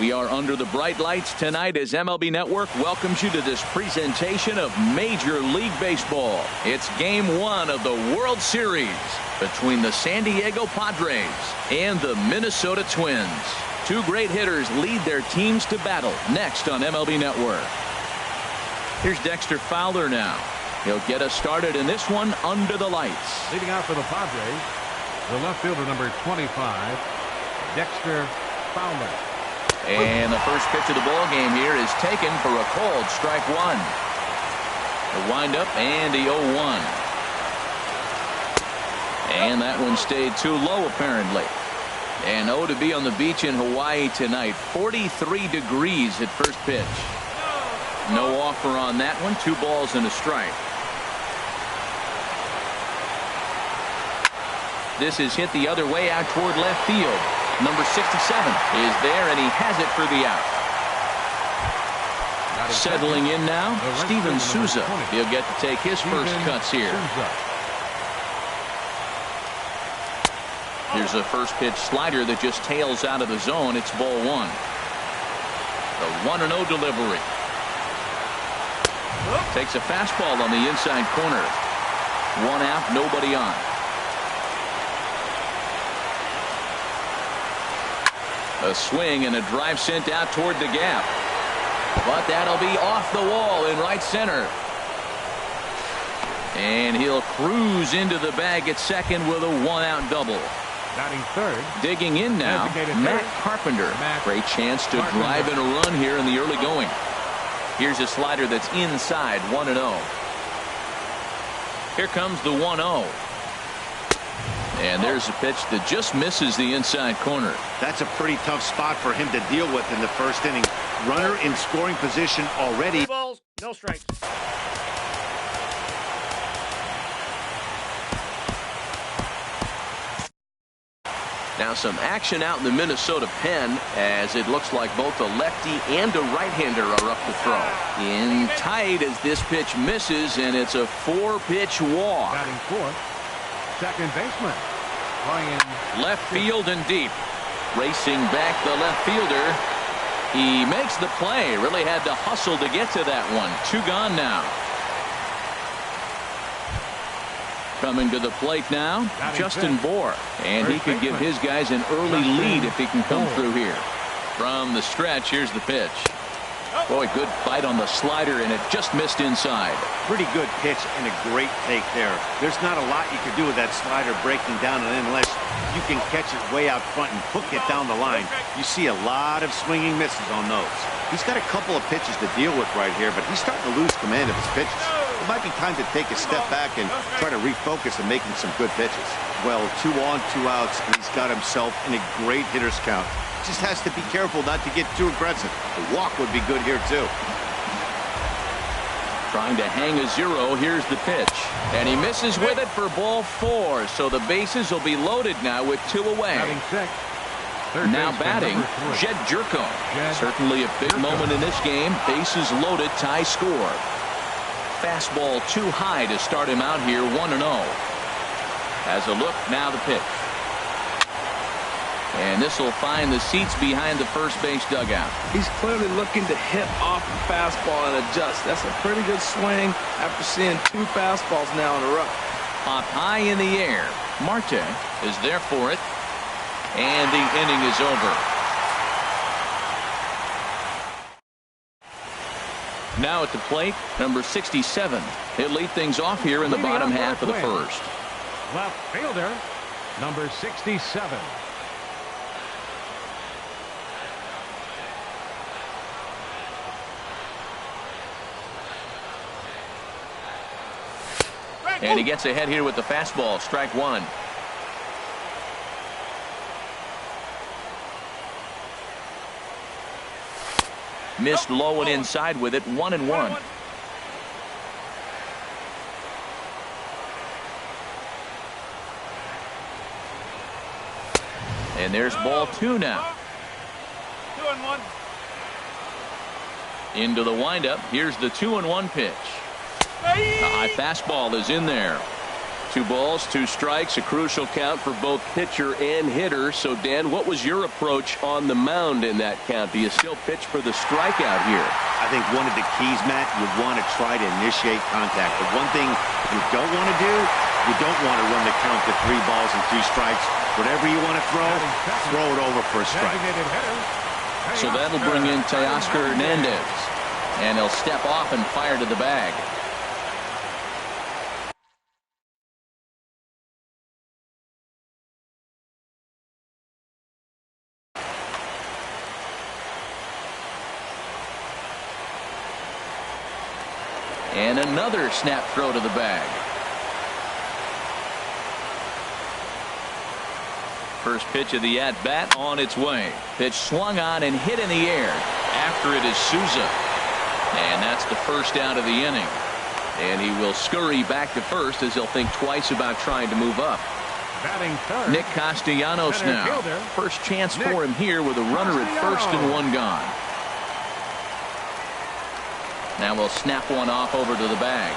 We are under the bright lights tonight as MLB Network welcomes you to this presentation of Major League Baseball. It's Game 1 of the World Series between the San Diego Padres and the Minnesota Twins. Two great hitters lead their teams to battle next on MLB Network. Here's Dexter Fowler now. He'll get us started in this one under the lights. Leading out for the Padres, the left fielder number 25, Dexter Fowler. And the first pitch of the ball game here is taken for a called strike one. The windup and the 0-1. And that one stayed too low apparently. And to be on the beach in Hawaii tonight. 43 degrees at first pitch. No offer on that one. 2 balls and a strike. This is hit the other way out toward left field. Number 67 is there, and he has it for the out. Settling in now, Steven Souza. He'll get to take his first cuts here. Here's a first pitch slider that just tails out of the zone. It's ball 1. The 1-0 delivery. Takes a fastball on the inside corner. 1 out, nobody on. A swing and a drive sent out toward the gap. But that'll be off the wall in right center. And he'll cruise into the bag at second with a 1-out double. Batting third. Digging in now, Matt Carpenter. Great chance to drive in a run here in the early going. Here's a slider that's inside, 1-0. Here comes the 1-0. And there's a pitch that just misses the inside corner. That's a pretty tough spot for him to deal with in the first inning. Runner in scoring position already. 2 balls, no strikes. Now some action out in the Minnesota pen as it looks like both a lefty and a right-hander are up to throw. In tight as this pitch misses, and it's a 4-pitch walk. Batting fourth, second baseman. Left field and deep. Racing back the left fielder. He makes the play. Really had to hustle to get to that one. 2 gone now. Coming to the plate now, Justin Bohr. And he could give his guys an early lead if he can come through here. From the stretch, here's the pitch. Boy, good fight on the slider, and it just missed inside. Pretty good pitch and a great take there. There's not a lot you can do with that slider breaking down unless you can catch it way out front and hook it down the line. You see a lot of swinging misses on those. He's got a couple of pitches to deal with right here, but he's starting to lose command of his pitches. It might be time to take a step back and try to refocus on making some good pitches. Well, 2 on, 2 outs, and he's got himself in a great hitter's count. Just has to be careful not to get too aggressive. The walk would be good here too. Trying to hang a 0. Here's the pitch, and he misses with it for ball 4. So the bases will be loaded now with 2 away. Now batting, Jed Jerko. Certainly a big moment in this game. Bases loaded, tie score. Fastball too high to start him out here. 1-0. As a look, now the pitch. And this will find the seats behind the first base dugout. He's clearly looking to hit off the fastball and adjust. That's a pretty good swing after seeing 2 fastballs now in a row. Popped high in the air. Marte is there for it. And the inning is over. Now at the plate, number 67. He'll lead things off here in the bottom half of the first. Left fielder, number 67. And he gets ahead here with the fastball. Strike 1. Missed low and inside with it. 1-1. And there's ball 2 now. 2-1. Into the windup. Here's the 2-1 pitch. A high fastball is in there. 2 balls, 2 strikes, a crucial count for both pitcher and hitter. So, Dan, what was your approach on the mound in that count? Do you still pitch for the strikeout here? I think one of the keys, Matt, you want to try to initiate contact. But one thing you don't want to do, you don't want to run the count to 3 balls and 2 strikes. Whatever you want to throw it over for a strike. So that'll bring in Teoscar Hernandez. And he'll step off and fire to the bag. And another snap throw to the bag. First pitch of the at-bat on its way. Pitch swung on and hit in the air. After it is Souza. And that's the first out of the inning. And he will scurry back to first as he'll think twice about trying to move up. Batting third, Nick Castellanos center now. fielder, First chance Nick for him here with a runner at first and 1 gone. Now we'll snap one off over to the bag.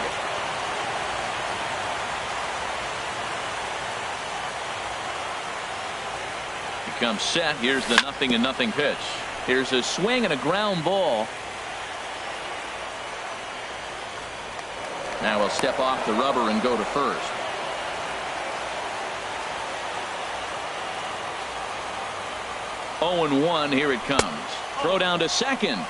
He comes set. Here's the 0-0 pitch. Here's a swing and a ground ball. Now we'll step off the rubber and go to first. Oh, and 1. Here it comes. Throw down to second.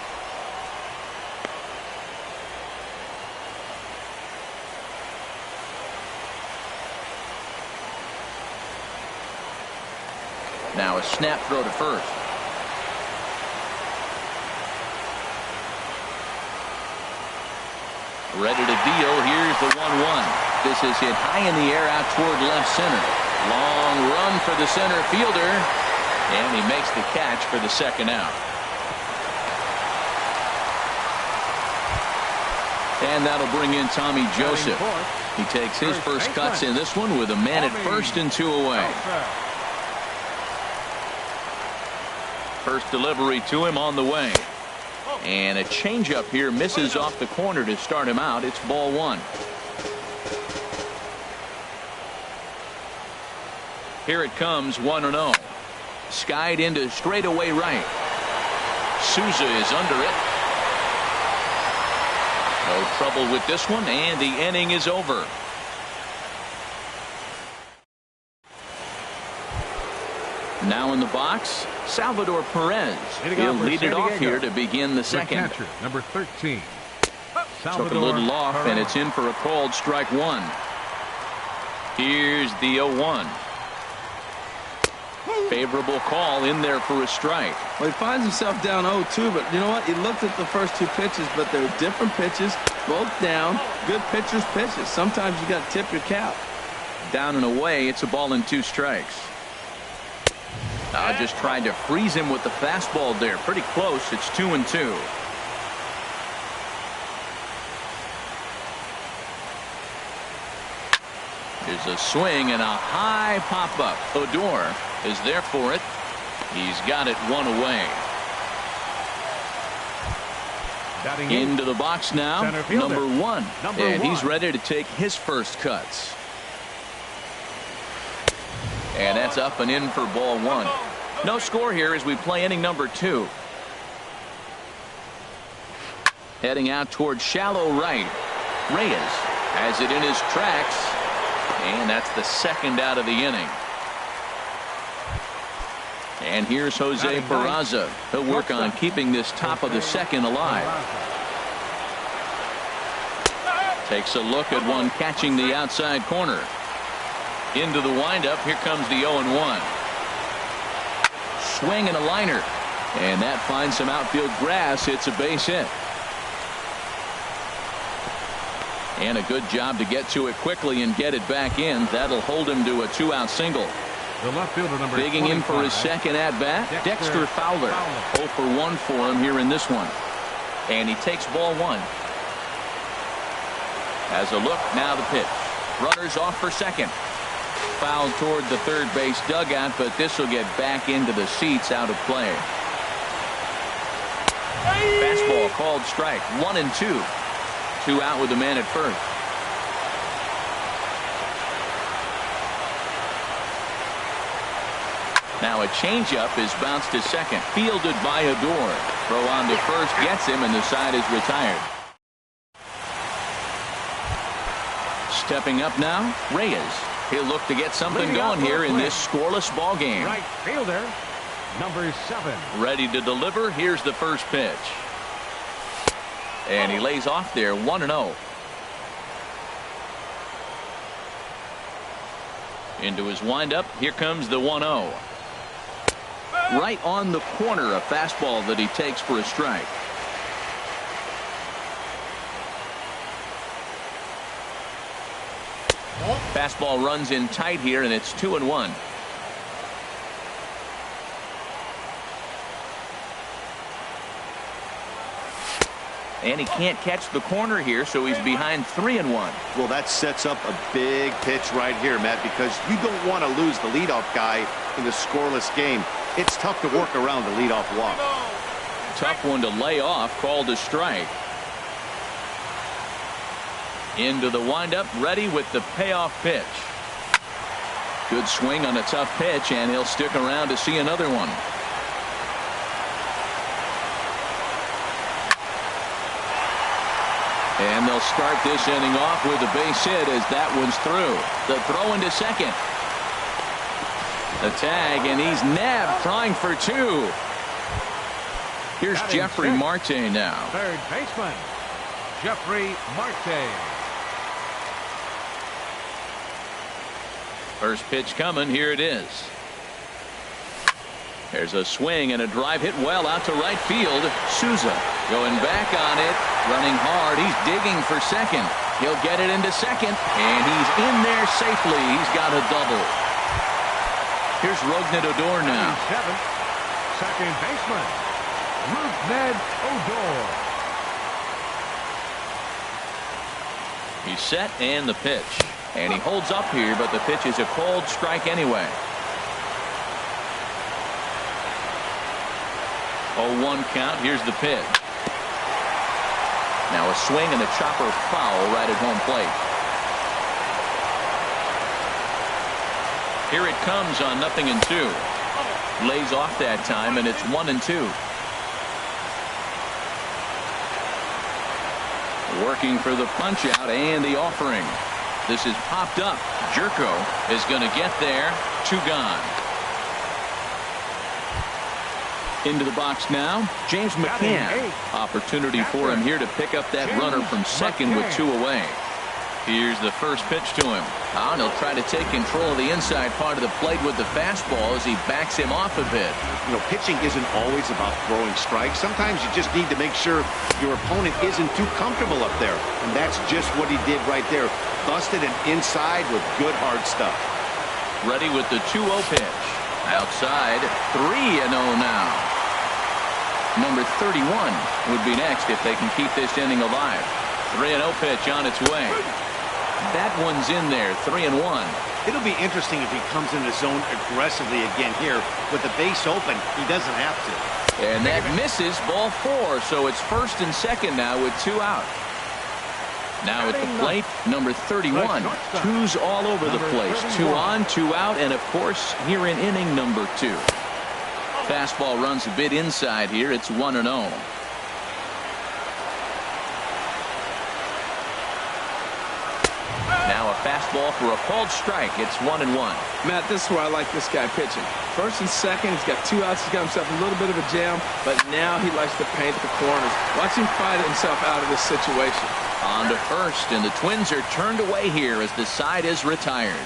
Now a snap throw to first. Ready to deal. Here's the 1-1. This is hit high in the air out toward left center. Long run for the center fielder. And he makes the catch for the second out. And that'll bring in Tommy Joseph. He takes his first cuts in this one with a man at first and 2 away. First delivery to him on the way. And a changeup here misses off the corner to start him out. It's ball 1. Here it comes, 1-0. Skied into straightaway right. Souza is under it. No trouble with this one, and the inning is over. Now in the box, Salvador Perez. He'll lead it off here to begin the second. Catcher, number 13. Took a little off, and it's in for a called strike 1. Here's the 0-1. Favorable call in there for a strike. Well, he finds himself down 0-2, but you know what? He looked at the first 2 pitches, but they're different pitches, both down. Good pitchers' pitches. Sometimes you got to tip your cap. Down and away, it's a ball and 2 strikes. Just trying to freeze him with the fastball there. Pretty close. It's 2-2. There's a swing and a high pop-up. Odor is there for it. He's got it 1 away. Into the box now, number 1. And he's ready to take his first cuts. And that's up and in for ball 1. No score here as we play inning number 2. Heading out toward shallow right. Reyes has it in his tracks. And that's the second out of the inning. And here's Jose Peraza. He'll work on keeping this top of the second alive. Takes a look at one catching the outside corner. Into the windup. Here comes the 0-1. Swing and a liner. And that finds some outfield grass. It's a base hit. And a good job to get to it quickly and get it back in. That'll hold him to a 2-out single. The left fielder, number Digging in for his second at-bat, Dexter Fowler. 0 for 1 for him here in this one. And he takes ball 1. As a look, now the pitch. Runners off for second. Fouled toward the third base dugout, but this will get back into the seats, out of play. Fastball called strike. 1-2. 2 out with the man at first. Now a changeup is bounced to second, fielded by Adore. Throw on to first gets him, and the side is retired. Stepping up now, Reyes. He'll look to get something going here in this scoreless ball game. Right fielder, number 7. Ready to deliver. Here's the first pitch. And he lays off there, 1-0. Into his windup. Here comes the 1-0. Right on the corner, a fastball that he takes for a strike. Fastball runs in tight here, and it's 2-1. And he can't catch the corner here, so he's behind 3-1. Well, that sets up a big pitch right here, Matt, because you don't want to lose the leadoff guy in the scoreless game. It's tough to work around the leadoff walk. Tough one to lay off, called a strike. Into the windup, ready with the payoff pitch. Good swing on a tough pitch, and he'll stick around to see another one. And they'll start this inning off with a base hit as that one's through. The throw into second. The tag, and he's nabbed, trying for 2. Here's Jeffrey Marte now. Third baseman, Jeffrey Marte. First pitch coming. Here it is. There's a swing and a drive hit well out to right field. Souza going back on it, running hard. He's digging for second. He'll get it into second, and he's in there safely. He's got a double. Here's Rougned Odor now. Second baseman, Rougned Odor. He's set, and the pitch. And he holds up here, but the pitch is a cold strike anyway. 0-1 count. Here's the pitch. Now a swing and a chopper foul right at home plate. Here it comes on 0-2. Lays off that time, and it's 1-2. Working for the punch out and the offering. This is popped up. Jerko is going to get there. 2 gone. Into the box now, James McCann. Opportunity for him here to pick up that runner from second with 2 away. Here's the first pitch to him. And he'll try to take control of the inside part of the plate with the fastball as he backs him off a bit. You know, pitching isn't always about throwing strikes. Sometimes you just need to make sure your opponent isn't too comfortable up there. And that's just what he did right there. Busted it inside with good hard stuff. Ready with the 2-0 pitch. Outside, 3-0 now. Number 31 would be next if they can keep this inning alive. 3-0 pitch on its way. That one's in there, 3-1. It'll be interesting if he comes in the zone aggressively again here. With the base open, he doesn't have to. And that misses, ball 4, so it's first and second now with 2 out. Now at the plate, number 31. 2's all over the place. 2 on, 2 out, and of course, here in inning number 2. Fastball runs a bit inside here. It's 1-0. Now a fastball for a called strike. It's 1-1. Matt, this is where I like this guy pitching. First and second, he's got 2 outs. He's got himself a little bit of a jam, but now he likes to paint the corners. Watch him fight himself out of this situation. On to first, and the Twins are turned away here as the side is retired.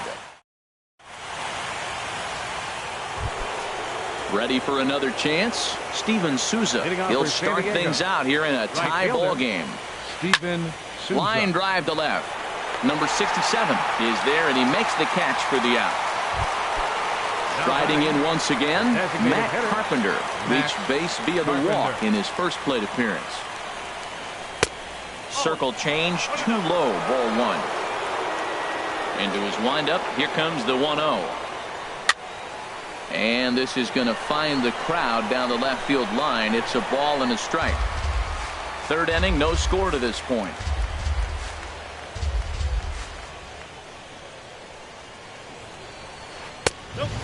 Ready for another chance? Steven Souza. He'll start things out here in a tie ball game. Steven Souza. Line drive to left. Number 67 is there, and he makes the catch for the out. Striding in once again, Matt Carpenter reached base via the walk in his first plate appearance. Circle change, too low, ball 1. Into his windup, here comes the 1-0. And this is going to find the crowd down the left field line. It's a ball and a strike. Third inning, no score to this point.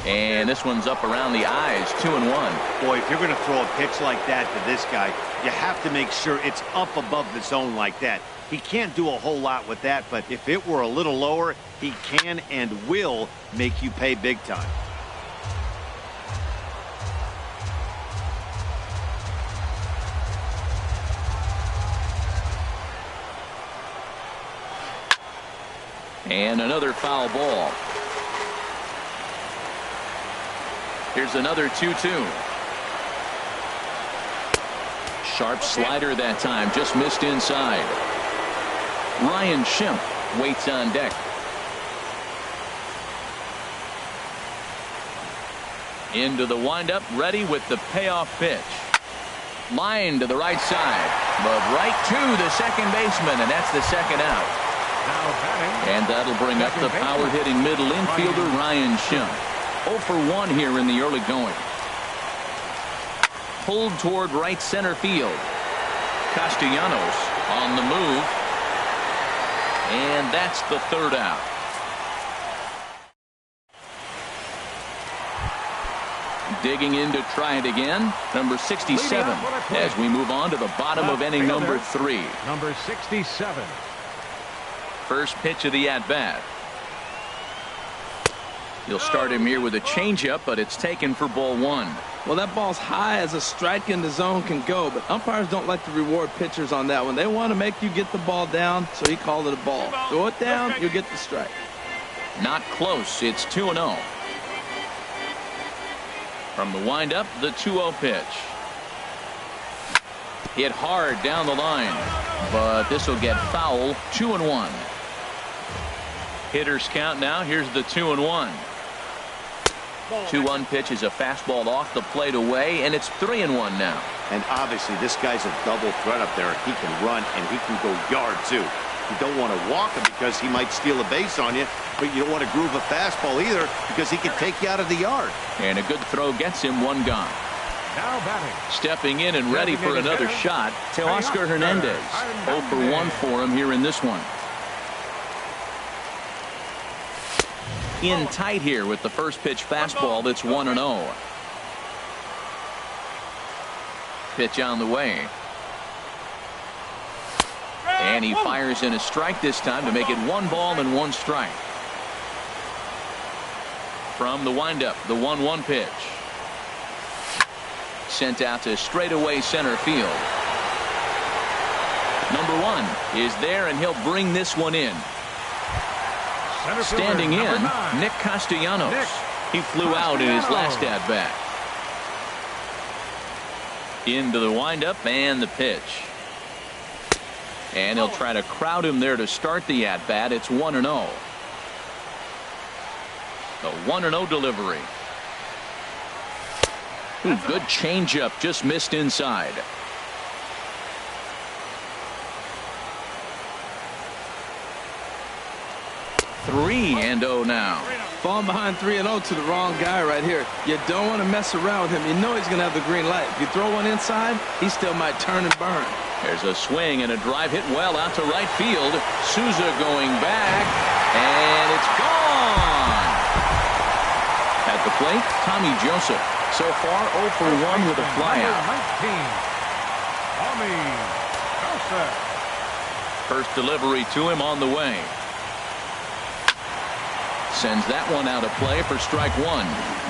And this one's up around the eyes, 2-1. Boy, if you're going to throw a pitch like that to this guy, you have to make sure it's up above the zone like that. He can't do a whole lot with that, but if it were a little lower, he can and will make you pay big time. And another foul ball. Here's another 2-2. Sharp slider that time, just missed inside. Ryan Schimpf waits on deck. Into the windup, ready with the payoff pitch. Line to the right side, but right to the second baseman, and that's the second out. And that'll bring up the power-hitting middle infielder, Ryan Schimpf. 0 for 1 here in the early going. Pulled toward right center field. Castellanos on the move. And that's the third out. Digging in to try it again, number 67, as we move on to the bottom of inning number 3. Number 67. First pitch of the at-bat. He'll start him here with a changeup, but it's taken for ball 1. Well, that ball's high as a strike in the zone can go, but umpires don't like to reward pitchers on that one. They want to make you get the ball down, so he called it a ball. Throw it down, you'll get the strike. Not close. It's 2-0. From the windup, the 2-0 pitch. Hit hard down the line, but this will get foul. 2-1. Hitters count now. Here's the 2-1. 2-1 pitch is a fastball off the plate away, and it's 3-1 now. And obviously this guy's a double threat up there. He can run and he can go yard too. You don't want to walk him because he might steal a base on you, but you don't want to groove a fastball either because he can take you out of the yard. And a good throw gets him one gone. Now batting. Stepping in and ready for another shot, Teoscar Hernandez. 0 for 1 for him here in this one. In tight here with the first pitch fastball. That's 1-0. Pitch on the way. And he fires in a strike this time to make it 1 ball and 1 strike. From the windup, the 1-1 pitch. Sent out to straightaway center field. Number 1 is there, and he'll bring this one in. Standing in, Nick Castellanos. He flew out in his last at-bat. Into the windup and the pitch. And he'll try to crowd him there to start the at-bat. It's 1-0. The 1-0 delivery. Good changeup, just missed inside. 3-0 now. Falling behind 3-0 to the wrong guy right here. You don't want to mess around with him. You know he's going to have the green light. If you throw one inside, he still might turn and burn. There's a swing and a drive hit well out to right field. Souza going back, and it's gone. At the plate, Tommy Joseph. So far, 0 for 1 with a flyout. Tommy Joseph. First delivery to him on the way. Sends that one out of play for strike 1.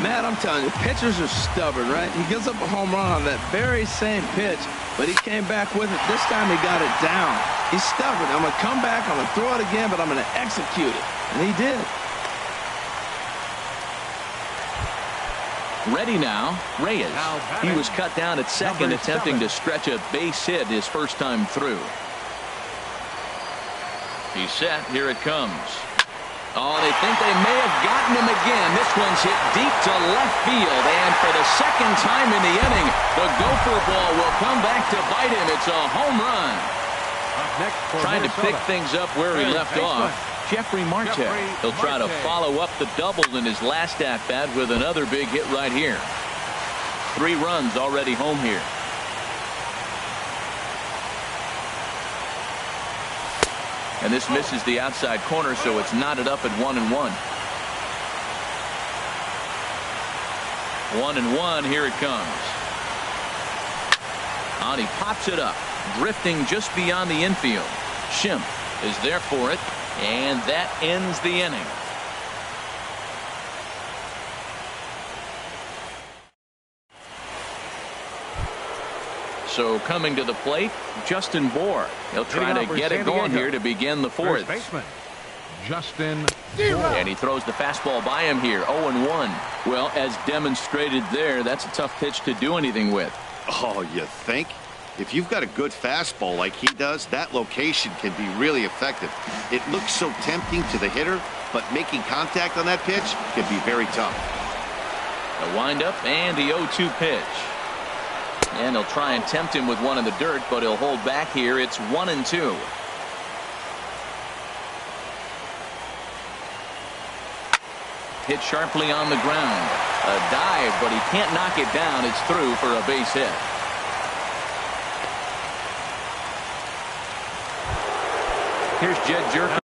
Matt, I'm telling you, pitchers are stubborn, right? He gives up a home run on that very same pitch, but he came back with it. This time he got it down. He's stubborn. I'm going to come back, I'm going to throw it again, but I'm going to execute it. And he did. Ready now, Reyes. He was cut down at second, attempting to stretch a base hit his first time through. He's set. Here it comes. Oh, they think they may have gotten him again. This one's hit deep to left field, and for the second time in the inning, the gopher ball will come back to bite him. It's a home run. Trying to pick things up where he left off. Jeffrey Marte. He'll try to follow up the double in his last at-bat with another big hit right here. 3 runs already home here. And this misses the outside corner, so it's knotted up at 1-1. 1-1. Here it comes. And he pops it up, drifting just beyond the infield. Schimpf is there for it, and that ends the inning. So coming to the plate, Justin Bohr. He'll try to get it going here to begin the fourth. First baseman, Justin. And he throws the fastball by him here. 0-1. Well, as demonstrated there, that's a tough pitch to do anything with. Oh, you think? If you've got a good fastball like he does, that location can be really effective. It looks so tempting to the hitter, but making contact on that pitch can be very tough. The windup and the 0-2 pitch. And he'll try and tempt him with one in the dirt, but he'll hold back here. It's 1-2. Hit sharply on the ground. A dive, but he can't knock it down. It's through for a base hit. Here's Jed Jerko.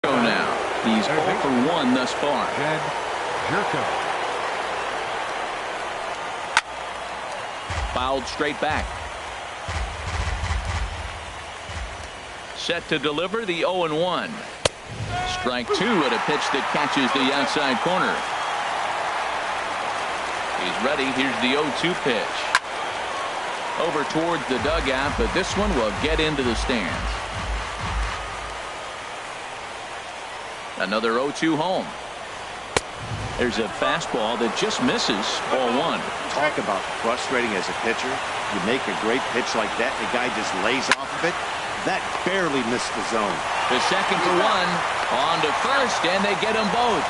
Now he's 0 for 1 thus far. Jed Jerko. Fouled straight back. Set to deliver the 0-1. Strike 2 at a pitch that catches the outside corner. He's ready. Here's the 0-2 pitch. Over towards the dugout, but this one will get into the stands. Another 0-2 home. There's a fastball that just misses. Ball 1. Talk about frustrating as a pitcher. You make a great pitch like that, the guy just lays off of it. That barely missed the zone. The second for 1. On to first, and they get them both.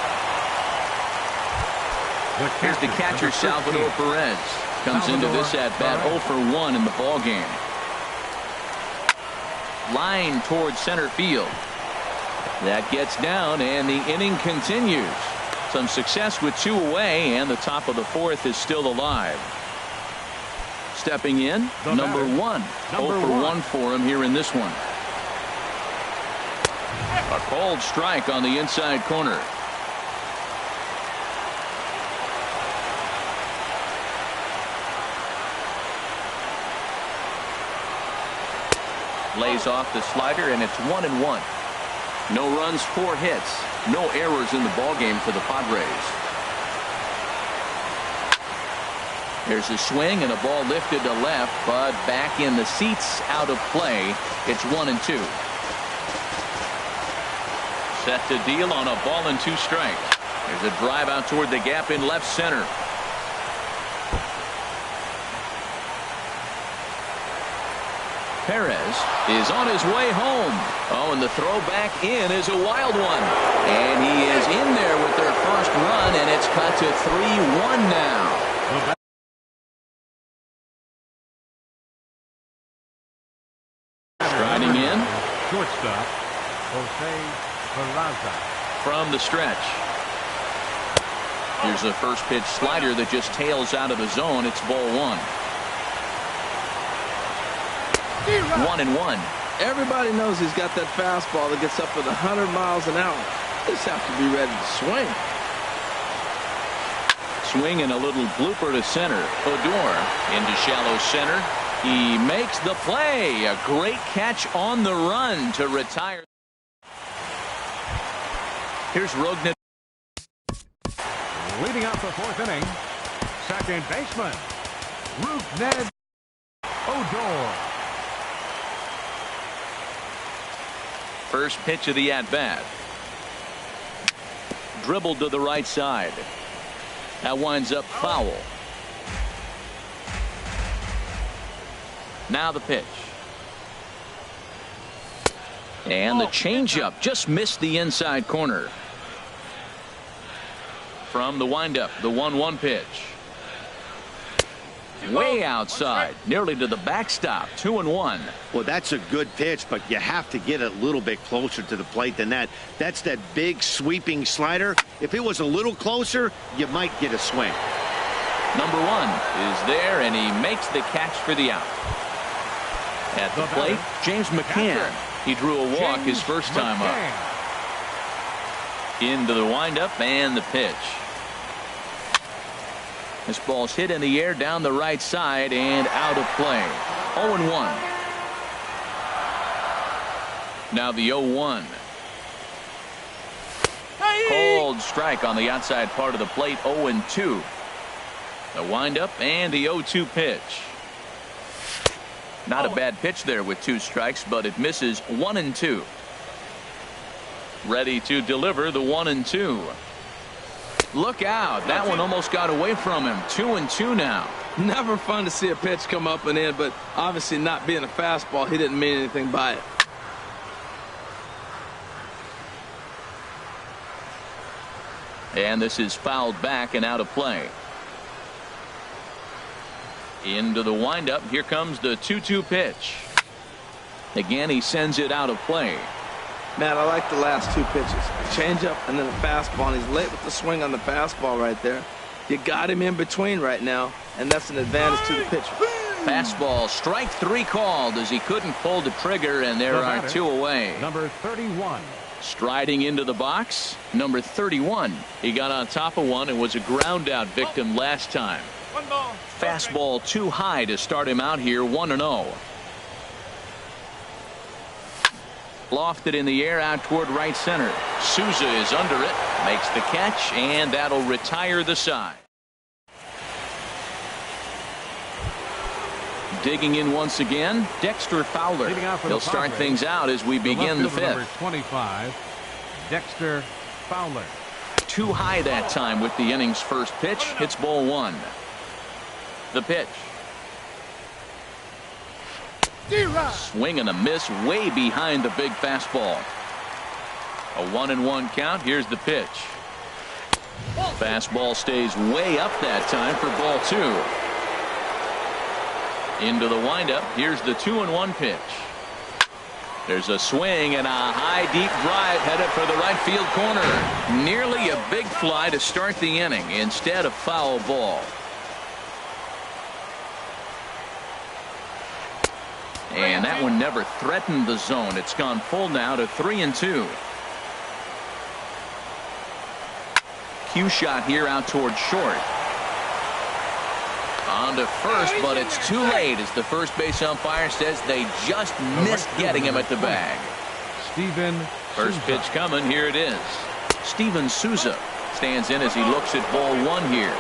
Here's the catcher, Salvador Perez. Comes into this at-bat 0 for 1 in the ballgame. Line towards center field. That gets down, and the inning continues. Some success with 2 away, and the top of the 4th is still alive. Stepping in, number 1. 0 for 1 for him here in this one. A cold strike on the inside corner. Lays off the slider, and it's 1-1. No runs, 4 hits. No errors in the ballgame for the Padres. There's a swing and a ball lifted to left, but back in the seats, out of play. It's 1-2. Set to deal on a ball and 2 strikes. There's a drive out toward the gap in left center. Perez is on his way home. Oh, and the throw back in is a wild one. And he is in there with their first run, and it's cut to 3-1 now. Striding in. Shortstop, Jose Peraza. From the stretch. Here's a first pitch slider that just tails out of the zone. It's ball 1. 1-1. Everybody knows he's got that fastball that gets up at 100 miles an hour. Just have to be ready to swing. Swing and a little blooper to center. Odor into shallow center. He makes the play. A great catch on the run to retire. Here's Rognan. Leading out the 4th inning, second baseman, Rognan Odor. First pitch of the at-bat. Dribbled to the right side. That winds up foul. Now the pitch. And the changeup just missed the inside corner. From the windup, the 1-1 pitch. Way outside, nearly to the backstop. 2-1. Well, that's a good pitch, but you have to get a little bit closer to the plate than that. That's that big sweeping slider. If it was a little closer, you might get a swing. Number 1 is there, and he makes the catch for the out. At the plate, James McCann. He drew a walk his first time up. Into the windup and the pitch. This ball's hit in the air down the right side and out of play. 0-1. Now the 0-1. Cold strike on the outside part of the plate. 0-2. The windup and the 0-2 pitch. Not a bad pitch there with 2 strikes, but it misses. 1-2. Ready to deliver the 1-2. Look out. That one almost got away from him. 2-2 now. Never fun to see a pitch come up and in, but obviously not being a fastball, he didn't mean anything by it. And this is fouled back and out of play. Into the windup. Here comes the 2-2 pitch. Again, he sends it out of play. Matt, I like the last 2 pitches. A changeup and then a fastball, and he's late with the swing on the fastball right there. You got him in between right now, and that's an advantage to the pitcher. Fastball, strike 3 called as he couldn't pull the trigger, and there are 2 away. Number 31. Striding into the box, number 31. He got on top of one and was a ground out victim last time. 1 ball. Fastball too high to start him out here. 1-0. Lofted in the air out toward right center. Souza is under it, makes the catch, and that'll retire the side. Digging in once again, Dexter Fowler. He'll start things out as we begin the 5th. Number 25, Dexter Fowler. Too high that time with the inning's first pitch. Hits ball 1. The pitch. Swing and a miss way behind the big fastball. A 1-1 count. Here's the pitch. Fastball stays way up that time for ball 2. Into the windup. Here's the 2-1 pitch. There's a swing and a high deep drive headed for the right field corner. Nearly a big fly to start the inning. Instead, a foul ball. And that one never threatened the zone. It's gone full now to 3-2. Cue shot here out toward short. On to first, but it's too late as the first base umpire says they just missed getting him at the bag. Steven First pitch coming. Here it is. Steven Souza stands in as he looks at ball 1 here.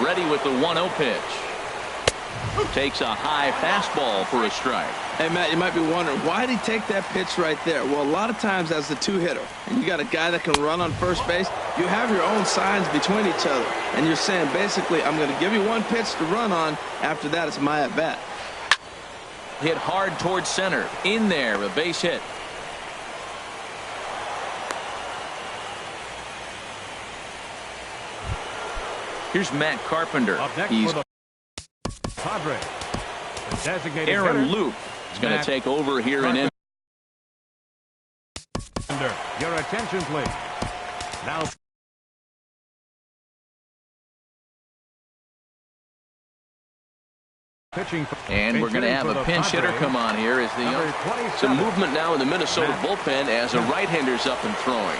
Ready with the 1-0 pitch. Takes a high fastball for a strike. Hey, Matt, you might be wondering, why did he take that pitch right there? Well, a lot of times as the 2-hitter, and you got a guy that can run on first base, you have your own signs between each other. And you're saying, basically, I'm going to give you 1 pitch to run on. After that, it's my at-bat. Hit hard towards center. In there, a base hit. Here's Matt Carpenter. He's Padres. The designated Aaron hitter, Luke is going to take over here in. Your attention, please. Now pitching. And we're going to have a pinch hitter come on here as the some movement now in the Minnesota bullpen as a right-hander's up and throwing.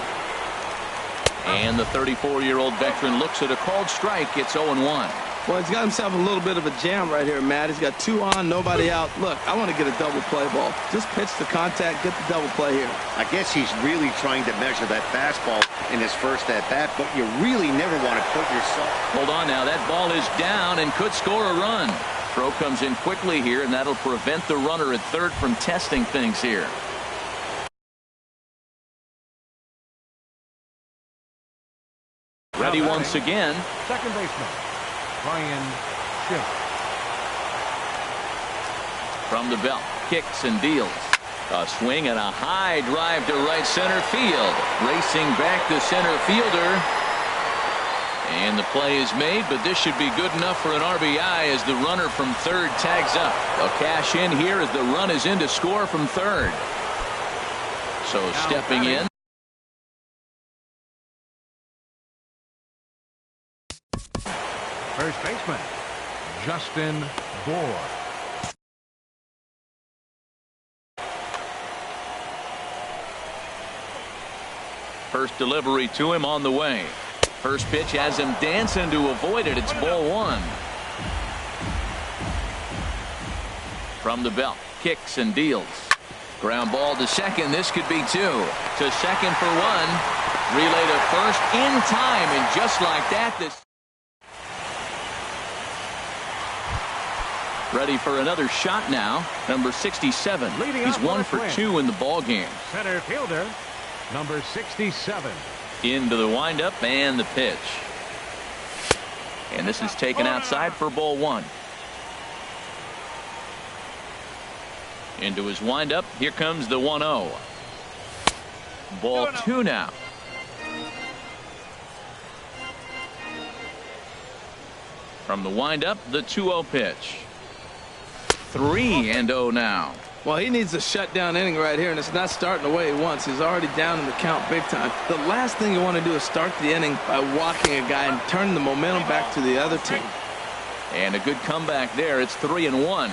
And the 34-year-old veteran looks at a called strike. It's 0-1. Well, he's got himself a little bit of a jam right here, Matt. He's got 2 on, nobody out. Look, I want to get a double play ball. Just pitch the contact, get the double play here. I guess he's really trying to measure that fastball in his first at-bat, but you really never want to put yourself. Hold on now. That ball is down and could score a run. Throw comes in quickly here, and that'll prevent the runner at third from testing things here. Ready once again. Second baseman, Brian Schiff. From the belt, kicks and deals. A swing and a high drive to right center field. Racing back the center fielder. And the play is made, but this should be good enough for an RBI as the runner from third tags up. They'll cash in here as the run is in to score from third. So stepping in. First baseman, Justin Bohr. First delivery to him on the way. First pitch has him dancing to avoid it. It's ball one. From the belt, kicks and deals. Ground ball to second. This could be two. To second for one. Relay to first in time, and just like that, this ready for another shot now. Number 67. He's 1 for 2 in the ball game. Center fielder, number 67. Into the windup and the pitch. And this is taken outside for ball one. Into his windup. Here comes the 1-0. Ball two now. From the windup, the 2-0 pitch. 3-0 now. Well, he needs a shutdown inning right here, and it's not starting the way he wants. He's already down in the count big time. The last thing you want to do is start the inning by walking a guy and turn the momentum back to the other team. And a good comeback there. It's 3-1.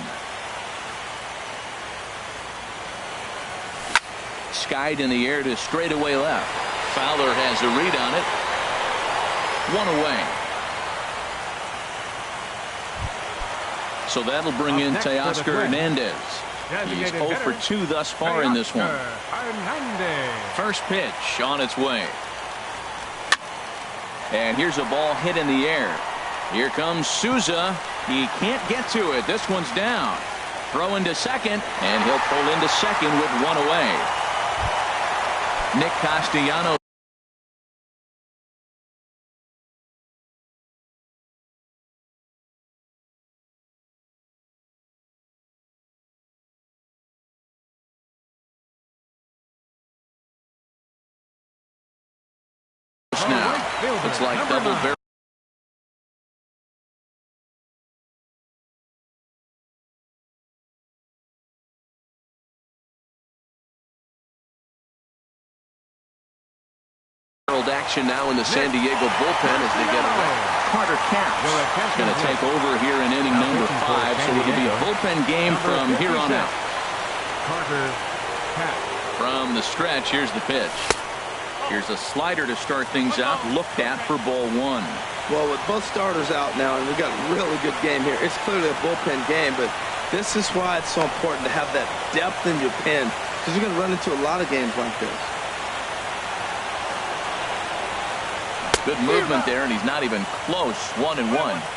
Skied in the air to straightaway left. Fowler has a read on it. One away. So that'll bring in Teoscar Hernandez. He's 0 for 2 thus far in this one. First pitch on its way. And here's a ball hit in the air. Here comes Souza. He can't get to it. This one's down. Throw into second, and he'll pull into second with one away. Nick Castellanos. Now it's like double barrel. Action now in the San Diego bullpen as they get away. Carter Capps going to take over here in inning number 5, so it'll be a bullpen game from here on out. Carter Capps. From the stretch, here's the pitch. Here's a slider to start things out, looked at for ball one. Well, with both starters out now, and we've got a really good game here, it's clearly a bullpen game, but this is why it's so important to have that depth in your pen, because you're going to run into a lot of games like this. Good movement there, and he's not even close. 1-1.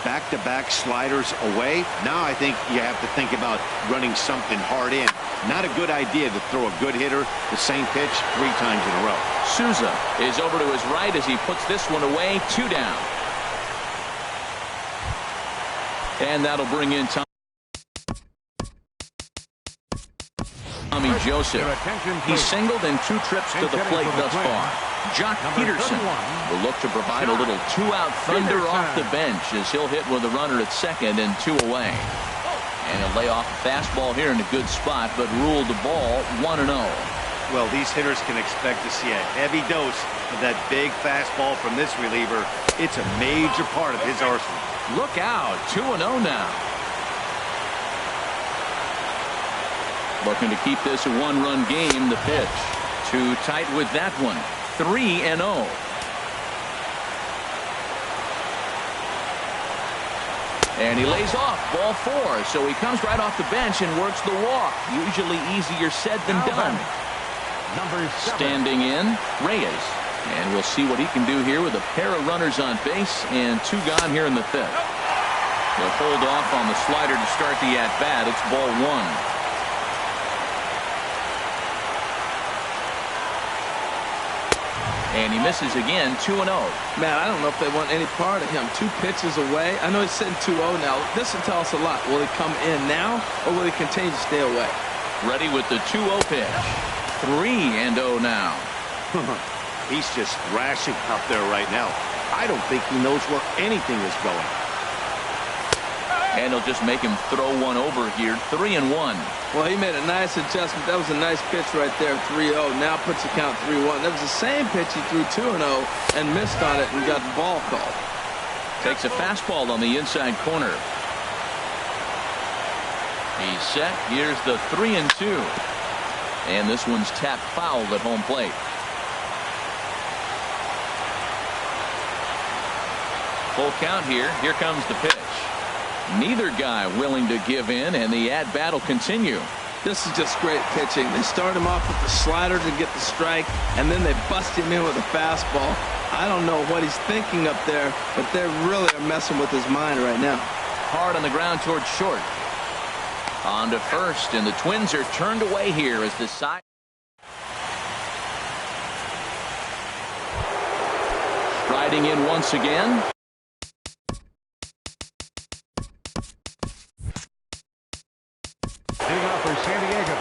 Back-to-back sliders away. Now I think you have to think about running something hard in. Not a good idea to throw a good hitter the same pitch 3 times in a row. Souza is over to his right as he puts this one away. 2 down. And that'll bring in Tommy Joseph. He's singled in 2 trips to the plate thus far. Jock Peterson will look to provide a little 2-out thunder off the bench as he'll hit with a runner at second and 2 away. And he'll lay off a fastball here in a good spot, but ruled the ball 1-0. Well, these hitters can expect to see a heavy dose of that big fastball from this reliever. It's a major part of his arsenal. Look out, 2-0 now. Looking to keep this a 1-run game. The pitch. Too tight with that one. 3-0. And he lays off ball 4, so he comes right off the bench and works the walk. Usually easier said than done. Number 7. Standing in, Reyes. And we'll see what he can do here with a pair of runners on base and 2 gone here in the 5th. He'll hold off on the slider to start the at-bat. It's ball 1. And he misses again, 2-0. Man, I don't know if they want any part of him. 2 pitches away. I know he's sitting 2-0 now. This will tell us a lot. Will he come in now, or will he continue to stay away? Ready with the 2-0 pitch. 3-0 now. He's just thrashing out there right now. I don't think he knows where anything is going. And he'll just make him throw one over here. 3-1. Well, he made a nice adjustment. That was a nice pitch right there, 3-0. Now puts the count 3-1. That was the same pitch he threw 2-0 and missed on it and got the ball called. Takes a fastball on the inside corner. He's set. Here's the 3-2. And this one's tapped foul at home plate. Full count here. Here comes the pitch. Neither guy willing to give in, and the at-bat will continue. This is just great pitching. They start him off with the slider to get the strike, and then they bust him in with a fastball. I don't know what he's thinking up there, but they really are messing with his mind right now. Hard on the ground towards short. On to first, and the Twins are turned away here as the side. Striding in once again. Leading off for San Diego,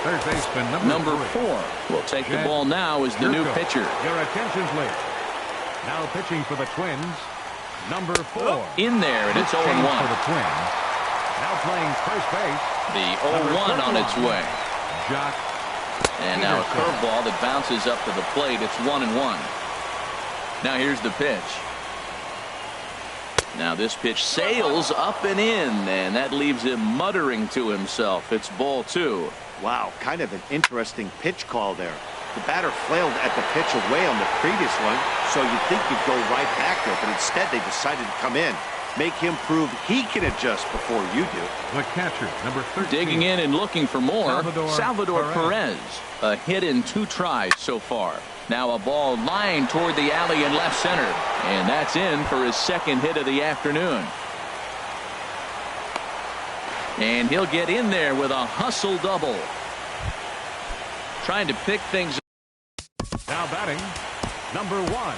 third baseman Number 4 will take the ball now as the new pitcher. Your attention, please. Now pitching for the Twins, number 4. In there, and it's 0-1. For the Twins. Now playing first base. The 0-1 on its way. Jock. And now a curveball that bounces up to the plate. It's 1-1. Now here's the pitch. Now this pitch sails up and in, and that leaves him muttering to himself. It's ball 2. Wow, kind of an interesting pitch call there. The batter flailed at the pitch away on the previous one, so you'd think you'd go right back there, but instead they decided to come in. Make him prove he can adjust before you do. The catcher, number 13. Digging in and looking for more, Salvador Perez. Perez. A hit in 2 tries so far. Now a ball lined toward the alley in left center. And that's in for his second hit of the afternoon. And he'll get in there with a hustle double. Trying to pick things up. Now batting, number 1.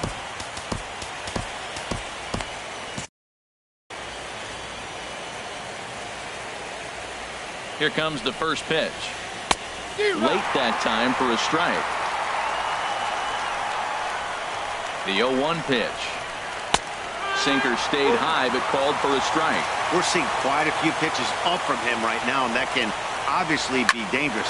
Here comes the first pitch. Late that time for a strike. The 0-1 pitch. Sinker stayed high but called for a strike. We're seeing quite a few pitches up from him right now, and that can obviously be dangerous.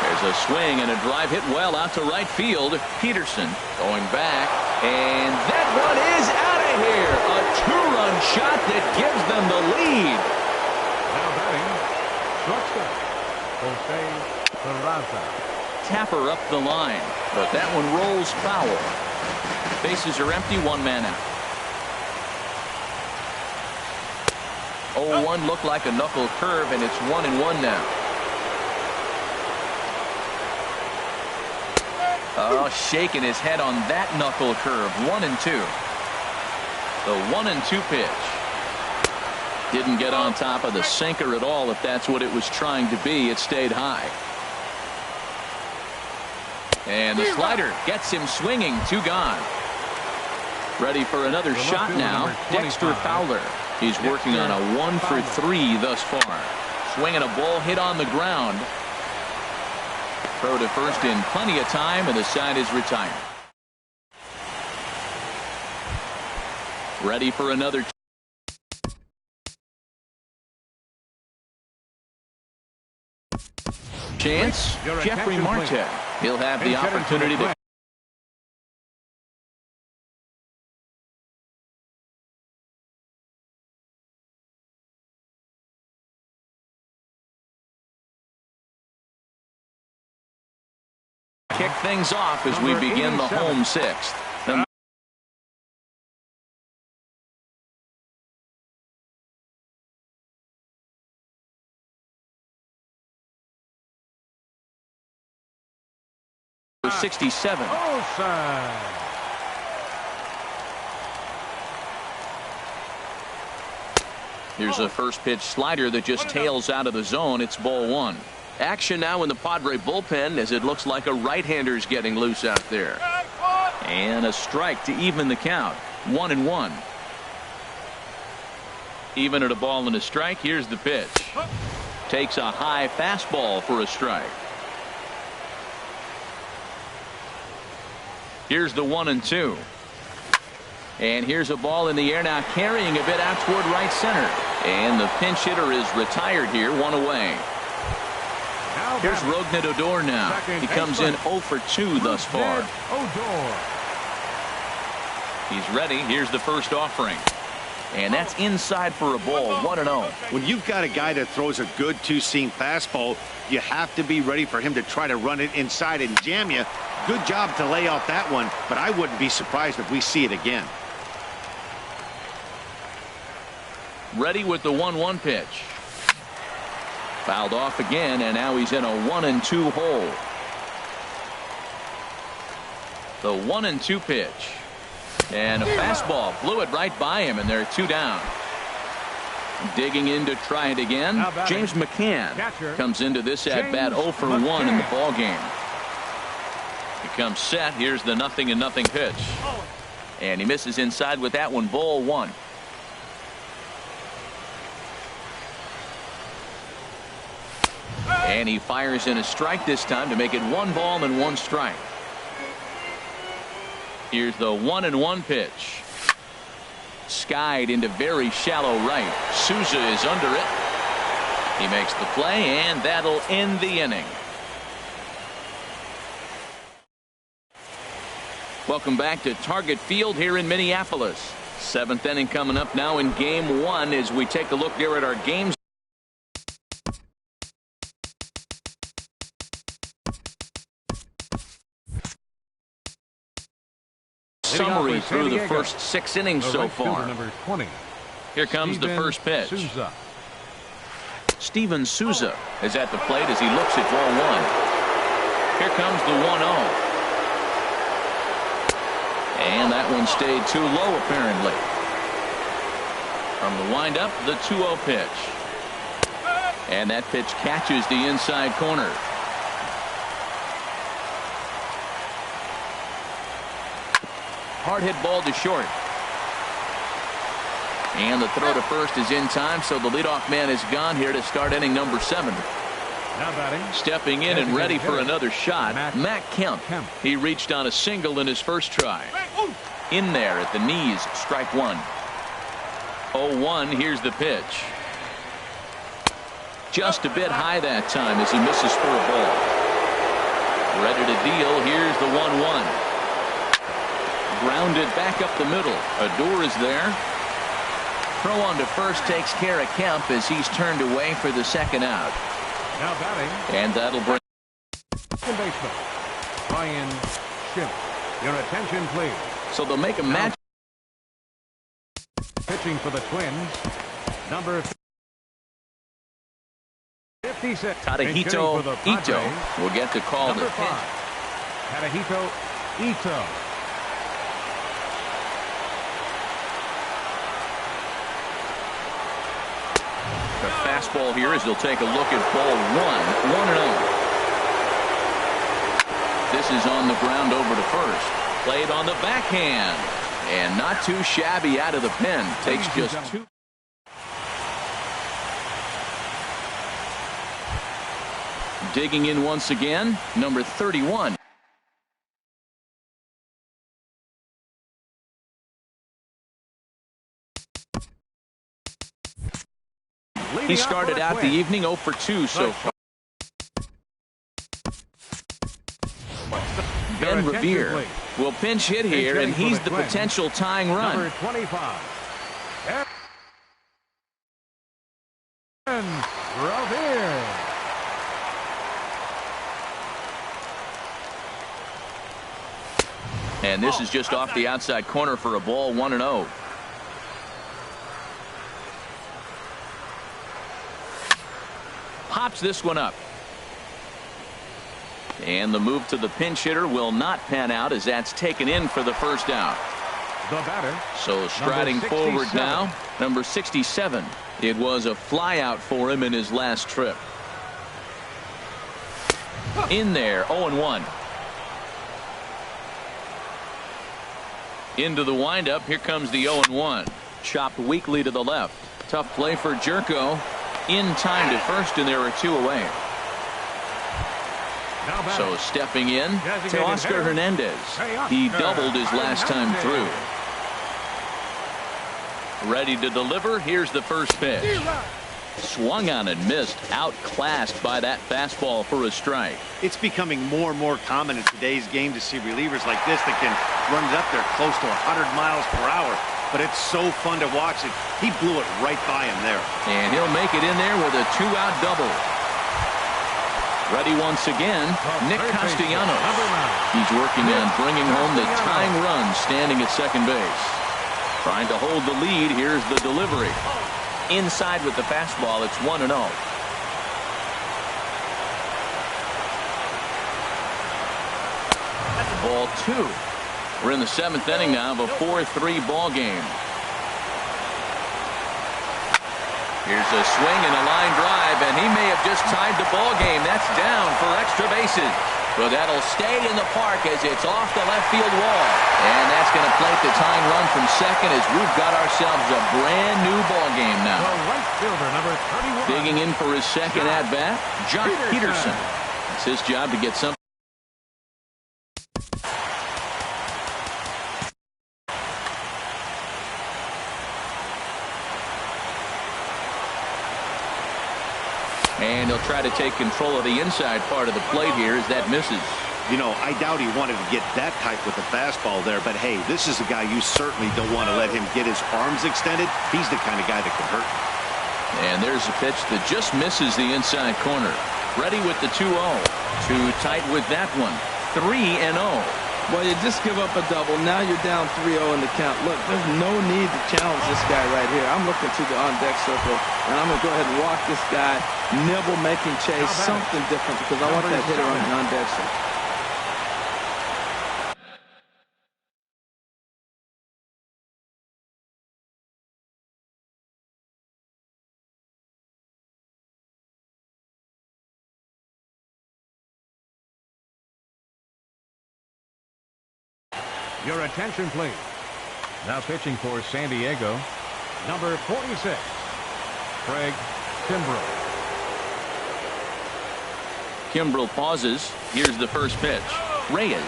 There's a swing and a drive hit well out to right field. Peterson going back, and that one is out of here. A 2-run shot that gives them the lead. Now batting, shortstop, Jose Peraza. Tapper up the line, but that one rolls foul. Bases are empty, 1 man out. 0-1 looked like a knuckle curve, and it's 1-1 now. Oh, shaking his head on that knuckle curve. 1-2. The 1-2 pitch. Didn't get on top of the sinker at all, if that's what it was trying to be. It stayed high. And the slider gets him swinging. 2 gone. Ready for another shot now. Dexter Fowler. He's working on a 1 for 3 thus far. Swinging a ball hit on the ground. Throw to first in plenty of time, and the side is retired. Ready for another. Chance. Jeffrey Marte. He'll have the opportunity to. Kick things off as we begin the home 6th. And was 67. Here's a first pitch slider that just tails out of the zone. It's ball 1. Action now in the Padre bullpen as it looks like a right-hander's getting loose out there. And a strike to even the count. 1-1. Even at a ball and a strike. Here's the pitch. Takes a high fastball for a strike. Here's the 1-2. And here's a ball in the air now, carrying a bit out toward right center. And the pinch hitter is retired here, 1 away. Here's Rougned Odor now. He comes in 0 for 2 thus far. He's ready. Here's the first offering. And that's inside for a ball, 1-0. When you've got a guy that throws a good 2-seam fastball, you have to be ready for him to try to run it inside and jam you. Good job to lay off that one, but I wouldn't be surprised if we see it again. Ready with the 1-1 pitch. Fouled off again, and now he's in a 1-2 hole. The 1-2 pitch. And a fastball blew it right by him, and they're 2 down. Digging in to try it again. James McCann comes into this at bat 0 for 1 in the ball game. He comes set. Here's the 0-0 pitch. And he misses inside with that one. Ball 1. And he fires in a strike this time to make it 1 ball and 1 strike. Here's the 1-1 pitch. Skied into very shallow right. Souza is under it. He makes the play, and that'll end the inning. Welcome back to Target Field here in Minneapolis. 7th inning coming up now in Game 1 as we take a look here at our games. Summary through the first 6 innings so far. Here comes the first pitch. Steven Souza is at the plate as he looks at ball 1. Here comes the 1-0. And that one stayed too low apparently. From the windup, the 2-0 pitch. And that pitch catches the inside corner. Hard hit ball to short. And the throw to first is in time, so the leadoff man is gone here to start inning number 7. Now batting. Stepping in and ready for another shot, Matt Kemp. He reached on a single in his first try. In there at the knees, strike 1. 0-1, here's the pitch. Just a bit high that time as he misses for a ball. Ready to deal, here's the 1-1. Grounded back up the middle. Odor is there. Throw on to first takes care of Kemp as he's turned away for the second out. Now batting. And that'll bring Second baseman Ryan Schiff. Your attention, please. So they'll make a match. Pitching for the Twins, number 56. Tadahito Ito will get to call number the 5. pitch. Tadahito Ito. The fastball here as they'll take a look at ball 1. 1-0. This is on the ground over to first. Played on the backhand. And not too shabby out of the pen. Takes just 2. Digging in once again, number 31. He started out the evening 0 for 2 so far. Ben Revere will pinch hit here, and he's the potential tying run. Number 25. Ben Revere. And this is just off the outside corner for a ball 1-0. Pops this one up. And the move to the pinch hitter will not pan out as that's taken in for the first out. The batter. So striding forward now, number 67. It was a fly out for him in his last trip. In there, 0-1. Into the windup. Here comes the 0-1. Chopped weakly to the left. Tough play for Jerko. In time to first, and there are 2 away. So stepping in to Oscar Hernandez. He doubled his last time through. Ready to deliver. Here's the first pitch. Swung on and missed. Outclassed by that fastball for a strike. It's becoming more and more common in today's game to see relievers like this that can run it up there close to 100 miles per hour. But it's so fun to watch it. He blew it right by him there. And he'll make it in there with a 2-out double. Ready once again, Nick Castellanos. He's working on bringing home the tying run standing at second base. Trying to hold the lead. Here's the delivery. inside with the fastball. It's 1-0. Ball 2. We're in the 7th inning now of a 4-3 ball game. Here's a swing and a line drive, and he may have just tied the ball game. That's down for extra bases. But that'll stay in the park as it's off the left field wall. And that's going to plate the tying run from second as we've got ourselves a brand new ball game now. The right fielder, number 31. Digging in for his second at-bat, Jock Peterson. It's his job to get something. And he'll try to take control of the inside part of the plate here as that misses. You know, I doubt he wanted to get that type with the fastball there, but hey, this is a guy you certainly don't want to let him get his arms extended. He's the kind of guy that can hurt. And there's a pitch that just misses the inside corner. Ready with the 2-0. Too tight with that one. 3-0. Well, you just give up a double. Now you're down 3-0 in the count. Look, there's no need to challenge this guy right here. I'm looking to the on-deck circle, and I'm going to go ahead and walk this guy, nibble, make him chase, something different, because I want that hitter on the on-deck circle. Your attention, please. Now pitching for San Diego, number 46, Craig Kimbrel. Kimbrel pauses. Here's the first pitch. Reyes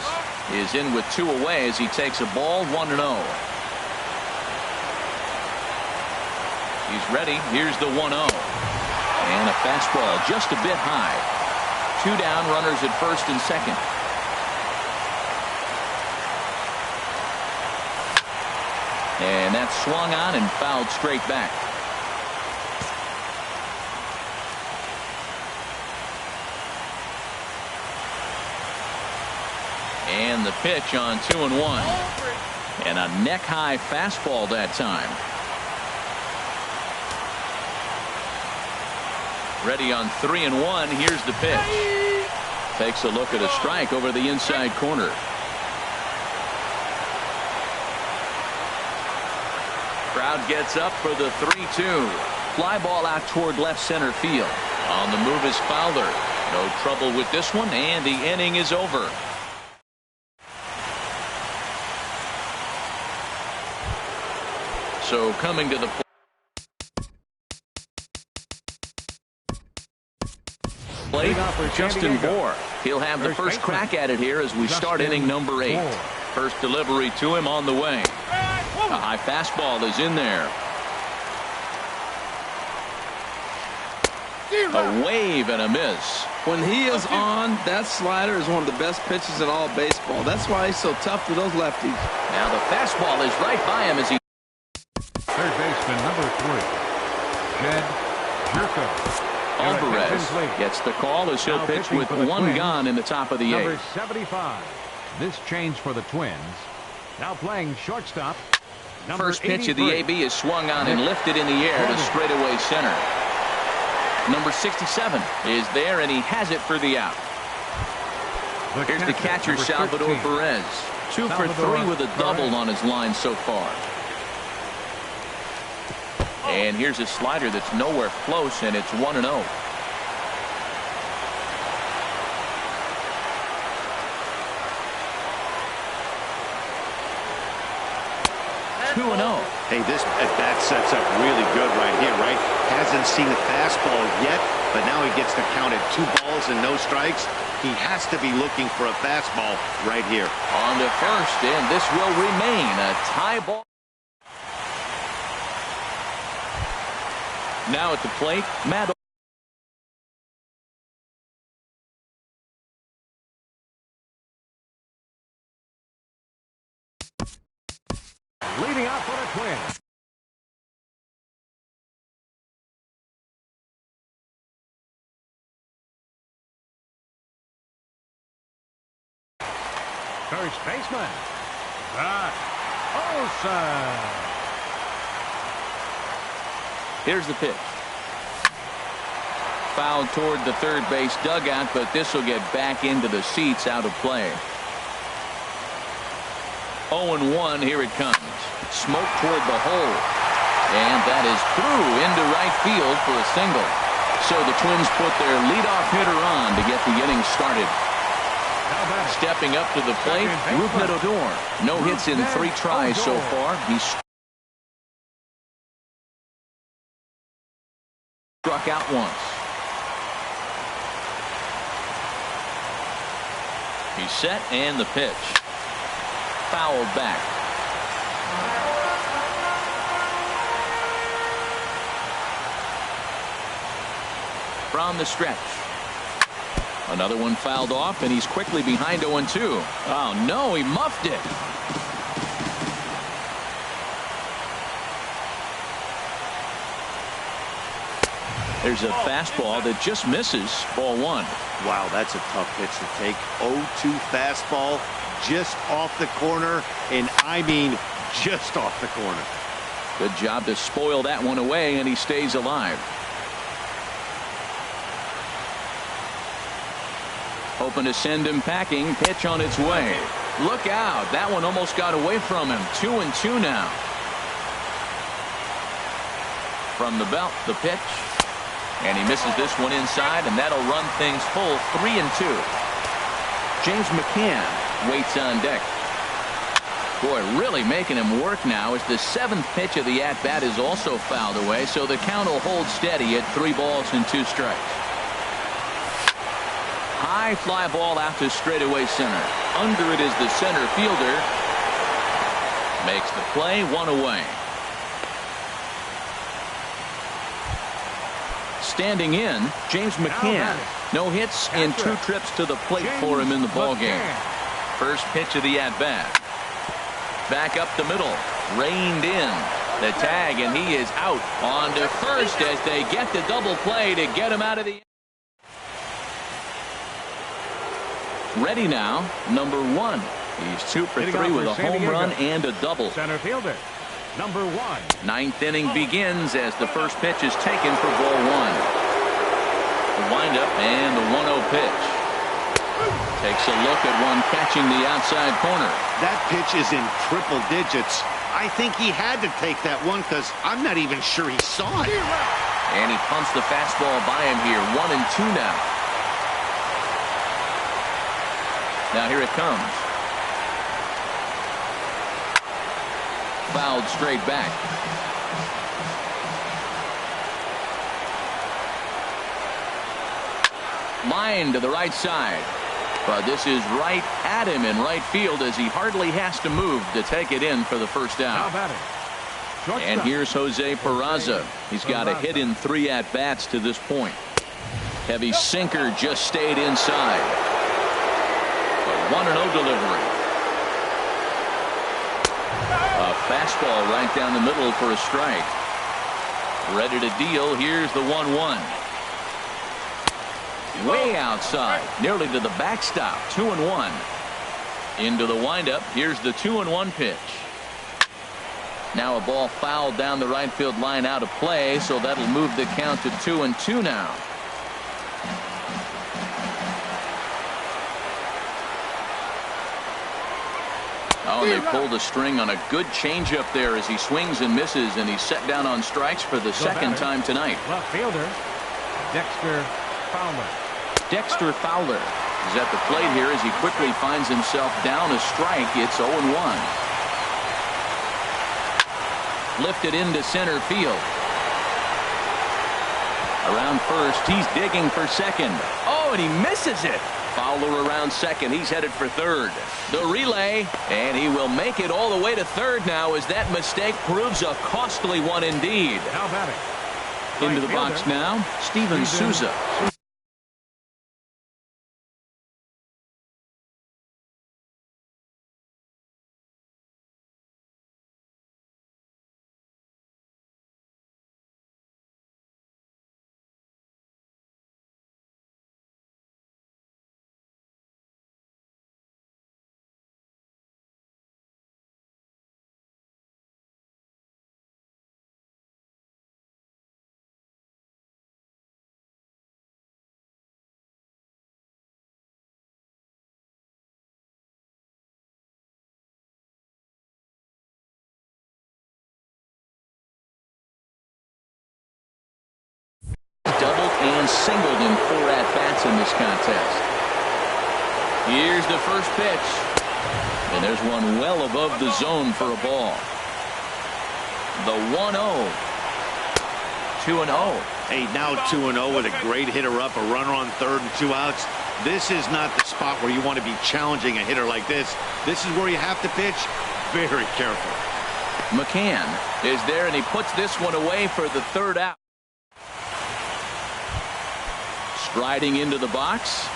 is in with 2 away as he takes a ball. 1-0. He's ready. Here's the 1-0. And a fastball just a bit high. 2 down, runners at first and second. And that's swung on and fouled straight back. And the pitch on 2-1. And a neck-high fastball that time. Ready on 3-1. Here's the pitch. Takes a look at a strike over the inside corner. Crowd gets up for the 3-2. Fly ball out toward left center field. On the move is Fowler. No trouble with this one, and the inning is over. So coming to the plate, Justin Bohr. He'll have the first crack at it here as we start inning number 8. First delivery to him on the way. A high fastball is in there. A wave and a miss. When he is on, that slider is one of the best pitches in all baseball. That's why he's so tough to those lefties. Now the fastball is right by him as he... Third baseman, number 3, Jed Jerko. Alvarez gets the call as he'll pitch with 1 gone in the top of the 8th. Number 75. This change for the Twins. Now playing shortstop. First pitch of the AB is swung on and lifted in the air to straightaway center. Number 67 is there, and he has it for the out. Here's the catcher, Salvador Perez. 2 for 3 with a double on his line so far. And here's a slider that's nowhere close, and it's 1-0. 2-0. Hey, this at-bat sets up really good right here, right? Hasn't seen a fastball yet, but now he gets to count at 2 balls and no strikes. He has to be looking for a fastball right here. On to first, and this will remain a tie ball. Now at the plate, Matt. Leading out for the Twins. First baseman, Olsen. Here's the pitch. Foul toward the third base dugout, but this will get back into the seats, out of play. 0-1, here it comes. Smoke toward the hole. And that is through into right field for a single. So the Twins put their leadoff hitter on to get the inning started. Stepping up to the plate, Rougned Odor. No hits in 3 tries so far. He struck out once. He's set, and the pitch. Fouled back. From the stretch. Another one fouled off, and he's quickly behind 0-2. Oh, no, he muffed it. There's a fastball that just misses. Ball 1. Wow, that's a tough pitch to take. 0-2 fastball just off the corner, and I mean just off the corner. Good job to spoil that one away, and he stays alive. Hoping to send him packing. Pitch on its way. Look out. That one almost got away from him. 2-2 now. From the belt, the pitch. And he misses this one inside, and that'll run things full. 3-2. James McCann waits on deck. Boy, really making him work now as the 7th pitch of the at-bat is also fouled away, so the count will hold steady at 3 balls and 2 strikes. High fly ball out to straightaway center. Under it is the center fielder. Makes the play, 1 away. Standing in, James McCann. No hits in 2 trips to the plate for him in the ballgame. First pitch of the at-bat. Back up the middle. Reined in. The tag, and he is out. On to first as they get the double play to get him out of the... Ready now, number 1. He's 2 for 3 with a home run and a double. Center fielder, number 1. 9th inning begins as the first pitch is taken for ball 1. The windup and the 1-0 pitch. Takes a look at one catching the outside corner. That pitch is in triple digits. I think he had to take that one because I'm not even sure he saw it. And he punts the fastball by him here. 1-2 now. Now here it comes. Fouled straight back. Line to the right side. But this is right at him in right field as he hardly has to move to take it in for the first out. And here's Jose Peraza. He's got a hit in 3 at-bats to this point. Heavy sinker just stayed inside. 1-0 delivery. A fastball right down the middle for a strike. Ready to deal. Here's the 1-1. Way outside, nearly to the backstop. 2-1. Into the windup. Here's the 2-1 pitch. Now a ball fouled down the right field line, out of play, so that'll move the count to 2-2 now. Oh, they pulled a string on a good changeup there as he swings and misses, and he's set down on strikes for the second time tonight. Left fielder, Dexter Fowler. Dexter Fowler is at the plate here as he quickly finds himself down a strike. It's 0-1. Lifted into center field. Around first, he's digging for second. Oh, and he misses it. Fowler around second. He's headed for third. The relay, and he will make it all the way to third now as that mistake proves a costly one indeed. How about it? Into the box now, Steven Souza. one singled in 4 at-bats in this contest. Here's the first pitch. And there's one well above the zone for a ball. The 1-0. 2-0. Hey, now 2-0 with a great hitter up, a runner on third and 2 outs. This is not the spot where you want to be challenging a hitter like this. This is where you have to pitch very careful. McCann is there, and he puts this one away for the 3rd out. Striding into the box.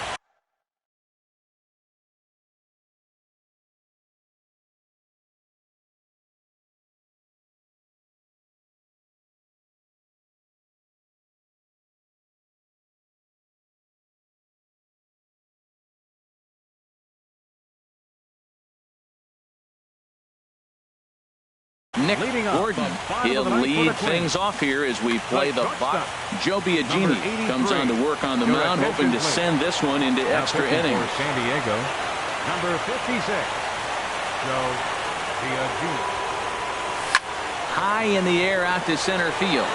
Nick Gordon, he'll lead things off here as we play the box. Joe Biagini comes on to work on the mound, hoping to send this one into extra innings. San Diego, number 56, Joe Biagini. High in the air out to center field.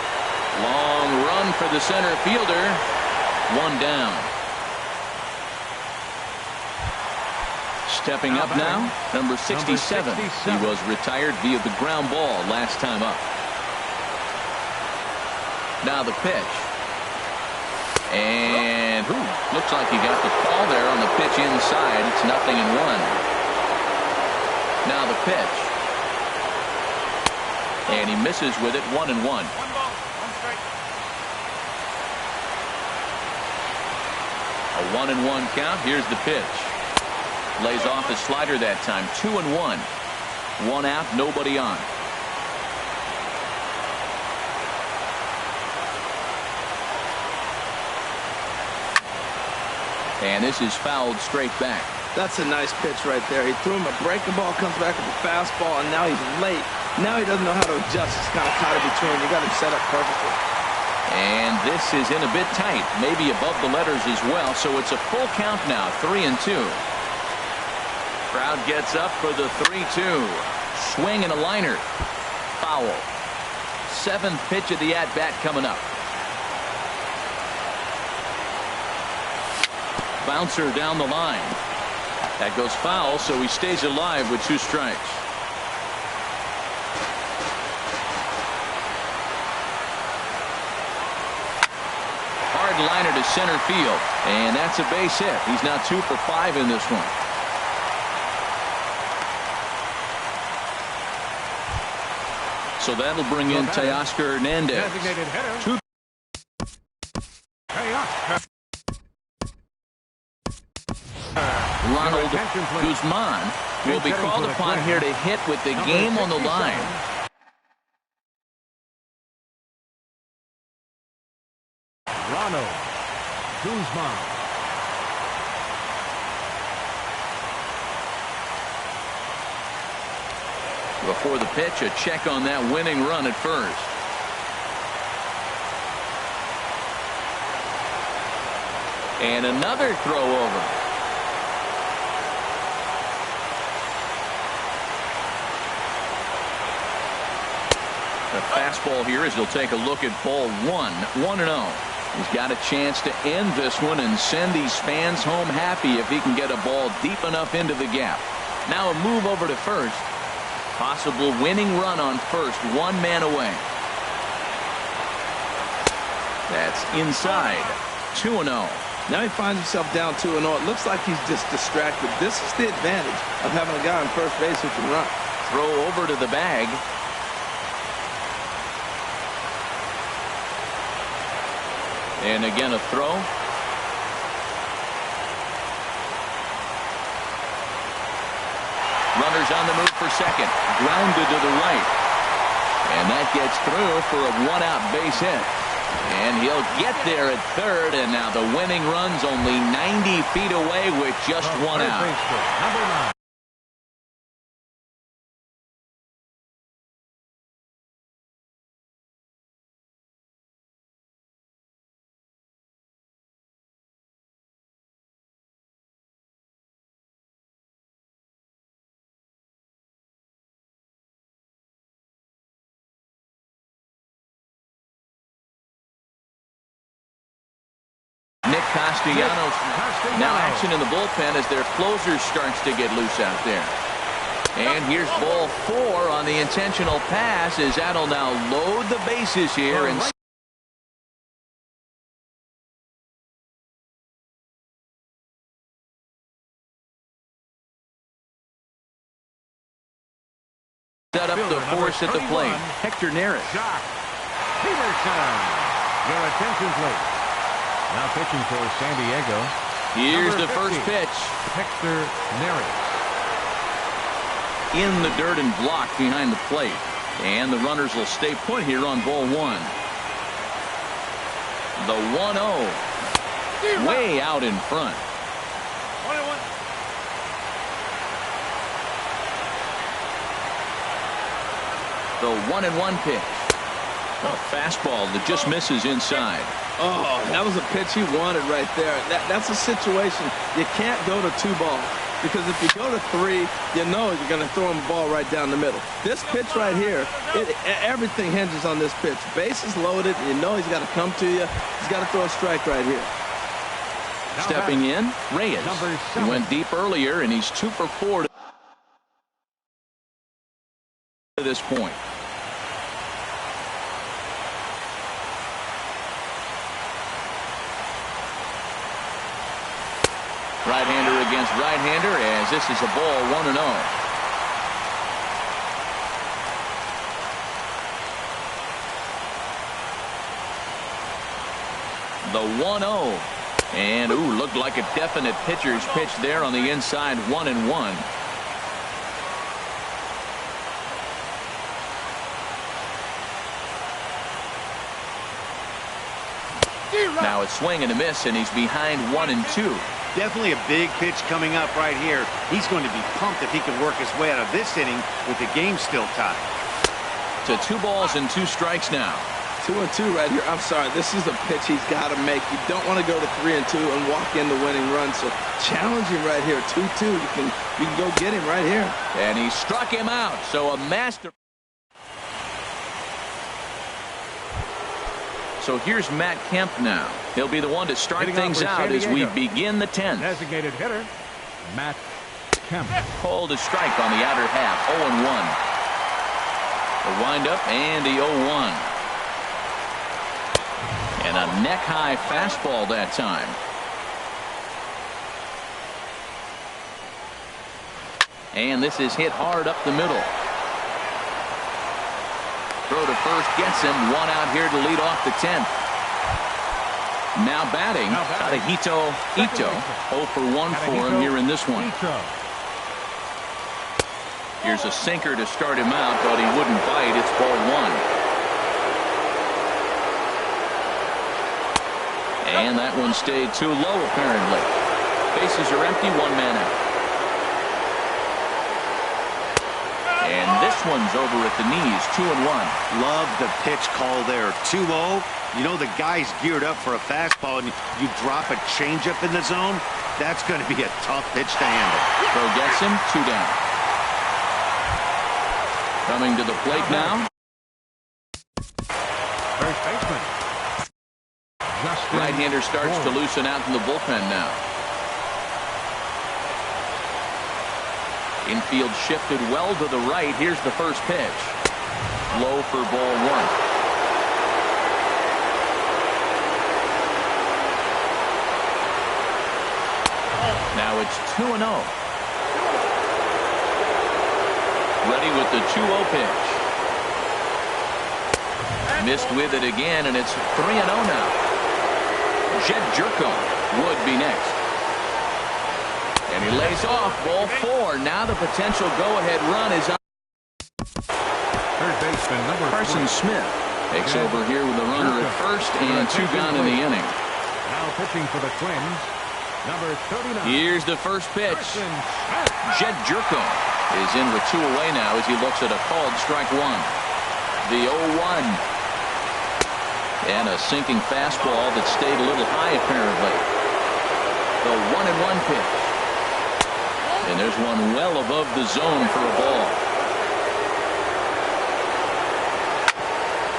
Long run for the center fielder. 1 down. Stepping up now, number 67. He was retired via the ground ball last time up. Now the pitch. And looks like he got the call there on the pitch inside. It's 0-1. Now the pitch. And he misses with it. 1-1. 1 ball, 1 strike. A 1-1 count. Here's the pitch. Lays off his slider that time. 2-1. 1 out, nobody on. And this is fouled straight back. That's a nice pitch right there. He threw him a breaking ball, comes back with a fastball, and now he's late. Now he doesn't know how to adjust. He's kind of caught in between. You got him set up perfectly. And this is in a bit tight, maybe above the letters as well. So it's a full count now, 3-2. Crowd gets up for the 3-2. Swing and a liner. Foul. 7th pitch of the at-bat coming up. Bouncer down the line. That goes foul, so he stays alive with 2 strikes. Hard liner to center field. And that's a base hit. He's now 2 for 5 in this one. So that'll bring in Teoscar Hernandez. Designated hitter. Ronald Guzman will be called upon here to hit with the game on the line. Ronald Guzman. Before the pitch, a check on that winning run at first. And another throw over. The fastball here as he'll take a look at ball 1. 1-0. He's got a chance to end this one and send these fans home happy if he can get a ball deep enough into the gap. Now a move over to first. Possible winning run on first, 1 man away. That's inside. 2-0. Now he finds himself down 2-0. It looks like he's just distracted. This is the advantage of having a guy on first base who can run. Throw over to the bag. And again a throw. Runners on the move for second. Grounded to the right. And that gets through for a 1-out base hit. And he'll get there at third. And now the winning run's only 90 feet away with just 1 out. Number 9. Castellanos. Now action in the bullpen as their closer starts to get loose out there. And here's ball 4 on the intentional pass as that'll now load the bases here and set up the force at the plate. Hector Neris. Peterson. Your attention, please. Now pitching for San Diego. Here's the first pitch. Hector Neris. In the dirt and blocked behind the plate. And the runners will stay put here on ball 1. The 1-0. Way out in front. 21. The 1-1 pitch. A fastball that just misses inside. Oh, that was a pitch he wanted right there. That's a situation you can't go to 2 balls. Because if you go to 3, you know you're going to throw him a ball right down the middle. This pitch right here, everything hinges on this pitch. Bases loaded, you know he's got to come to you. He's got to throw a strike right here. Stepping in, Reyes. He went deep earlier, and he's 2 for 4 to this point. Right-hander against right-hander as this is a ball 1-0. The 1-0. And, looked like a definite pitcher's pitch there on the inside. 1-1. Now it's swing and a miss, and he's behind 1-2. Definitely a big pitch coming up right here. He's going to be pumped if he can work his way out of this inning with the game still tied. To 2 balls and 2 strikes now. 2-2 right here. I'm sorry. This is a pitch he's got to make. You don't want to go to 3-2 and walk in the winning run. So challenge him right here. 2-2. You can go get him right here. And he struck him out. So a master. So here's Matt Kemp now. He'll be the one to start things out as we begin the 10th. Designated hitter, Matt Kemp. Called a strike on the outer half. 0-1. The windup and the 0-1. And a neck-high fastball that time. And this is hit hard up the middle. Throw to first gets him. 1 out here to lead off the 10th. Now batting, Tadahito Ito. 0 for 1 for him here in this one. Here's a sinker to start him out, but he wouldn't bite. It's ball 1. And that one stayed too low, apparently. Bases are empty, 1 man out. And this one's over at the knees, 2-1. Love the pitch call there. 2-0. You know the guy's geared up for a fastball, and you drop a changeup in the zone. That's going to be a tough pitch to handle. Throw gets him, 2 down. Coming to the plate now. First baseman. Right-hander starts to loosen out in the bullpen now. Infield shifted well to the right. Here's the first pitch. Low for ball 1. Now it's 2-0. Ready with the 2-0 pitch. Missed with it again, and it's 3-0 now. Jed Jerko would be next. And he lays off ball 4. Now the potential go-ahead run is on. Third baseman number Carson 3. Smith takes over here with a runner at first and 2 gone in the inning. Now pitching for the Twins, number 39. Here's the first pitch. Jed Jerko is in with 2 away now as he looks at a called strike 1. The 0-1. And a sinking fastball that stayed a little high apparently. The 1-1 pitch. And there's one well above the zone for a ball.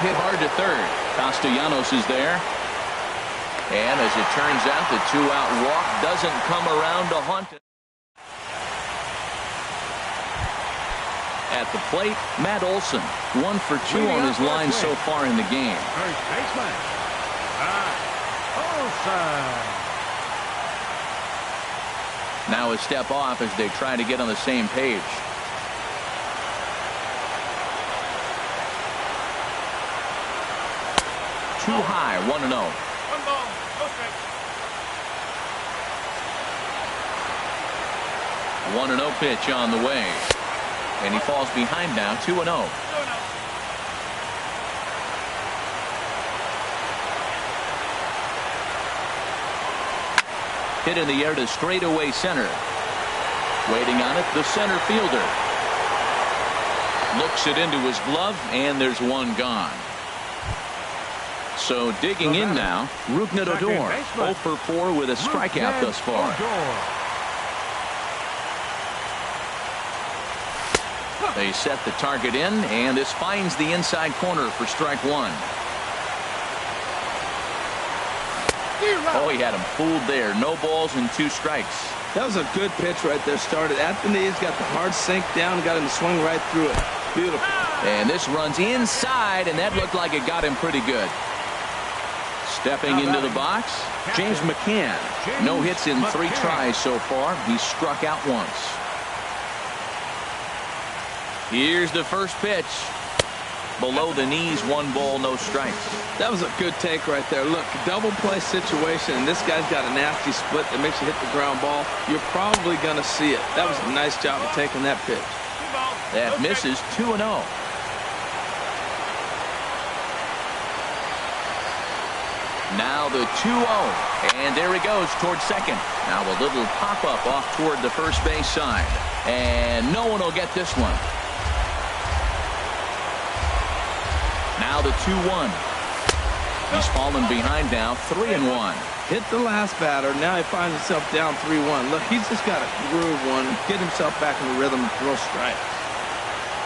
Hit hard to third. Castellanos is there. And as it turns out, the two-out walk doesn't come around to haunt it. At the plate, Matt Olson, 1 for 2 on his line so far in the game. First baseman, Olson. Now a step off as they try to get on the same page. Too high, 1-0. 1 ball, no strikes. 1-0 pitch on the way. And he falls behind now, 2-0. 2-0. Hit in the air to straightaway center. Waiting on it, the center fielder. Looks it into his glove, and there's one gone. So digging in now, Rougned Odor, 0 for 4 with a strikeout thus far. They set the target in, and this finds the inside corner for strike 1. Oh, he had him fooled there. No balls and 2 strikes. That was a good pitch right there. Started at the knees, got the hard sink down, got him to swing right through it. Beautiful. And this runs inside, and that looked like it got him pretty good. Stepping into the box, James McCann. No hits in 3 tries so far. He's struck out once. Here's the first pitch. Below the knees, 1 ball, no strikes. That was a good take right there. Look, double play situation, and this guy's got a nasty split that makes you hit the ground ball. You're probably going to see it. That was a nice job of taking that pitch. That misses, 2-0. Now the 2-0, and there he goes towards second. Now a little pop-up off toward the first base side, and no one will get this one. Now the 2-1. He's fallen behind now, 3-1. Hit the last batter. Now he finds himself down 3-1. Look, he's just got to groove one, get himself back in the rhythm and throw strikes.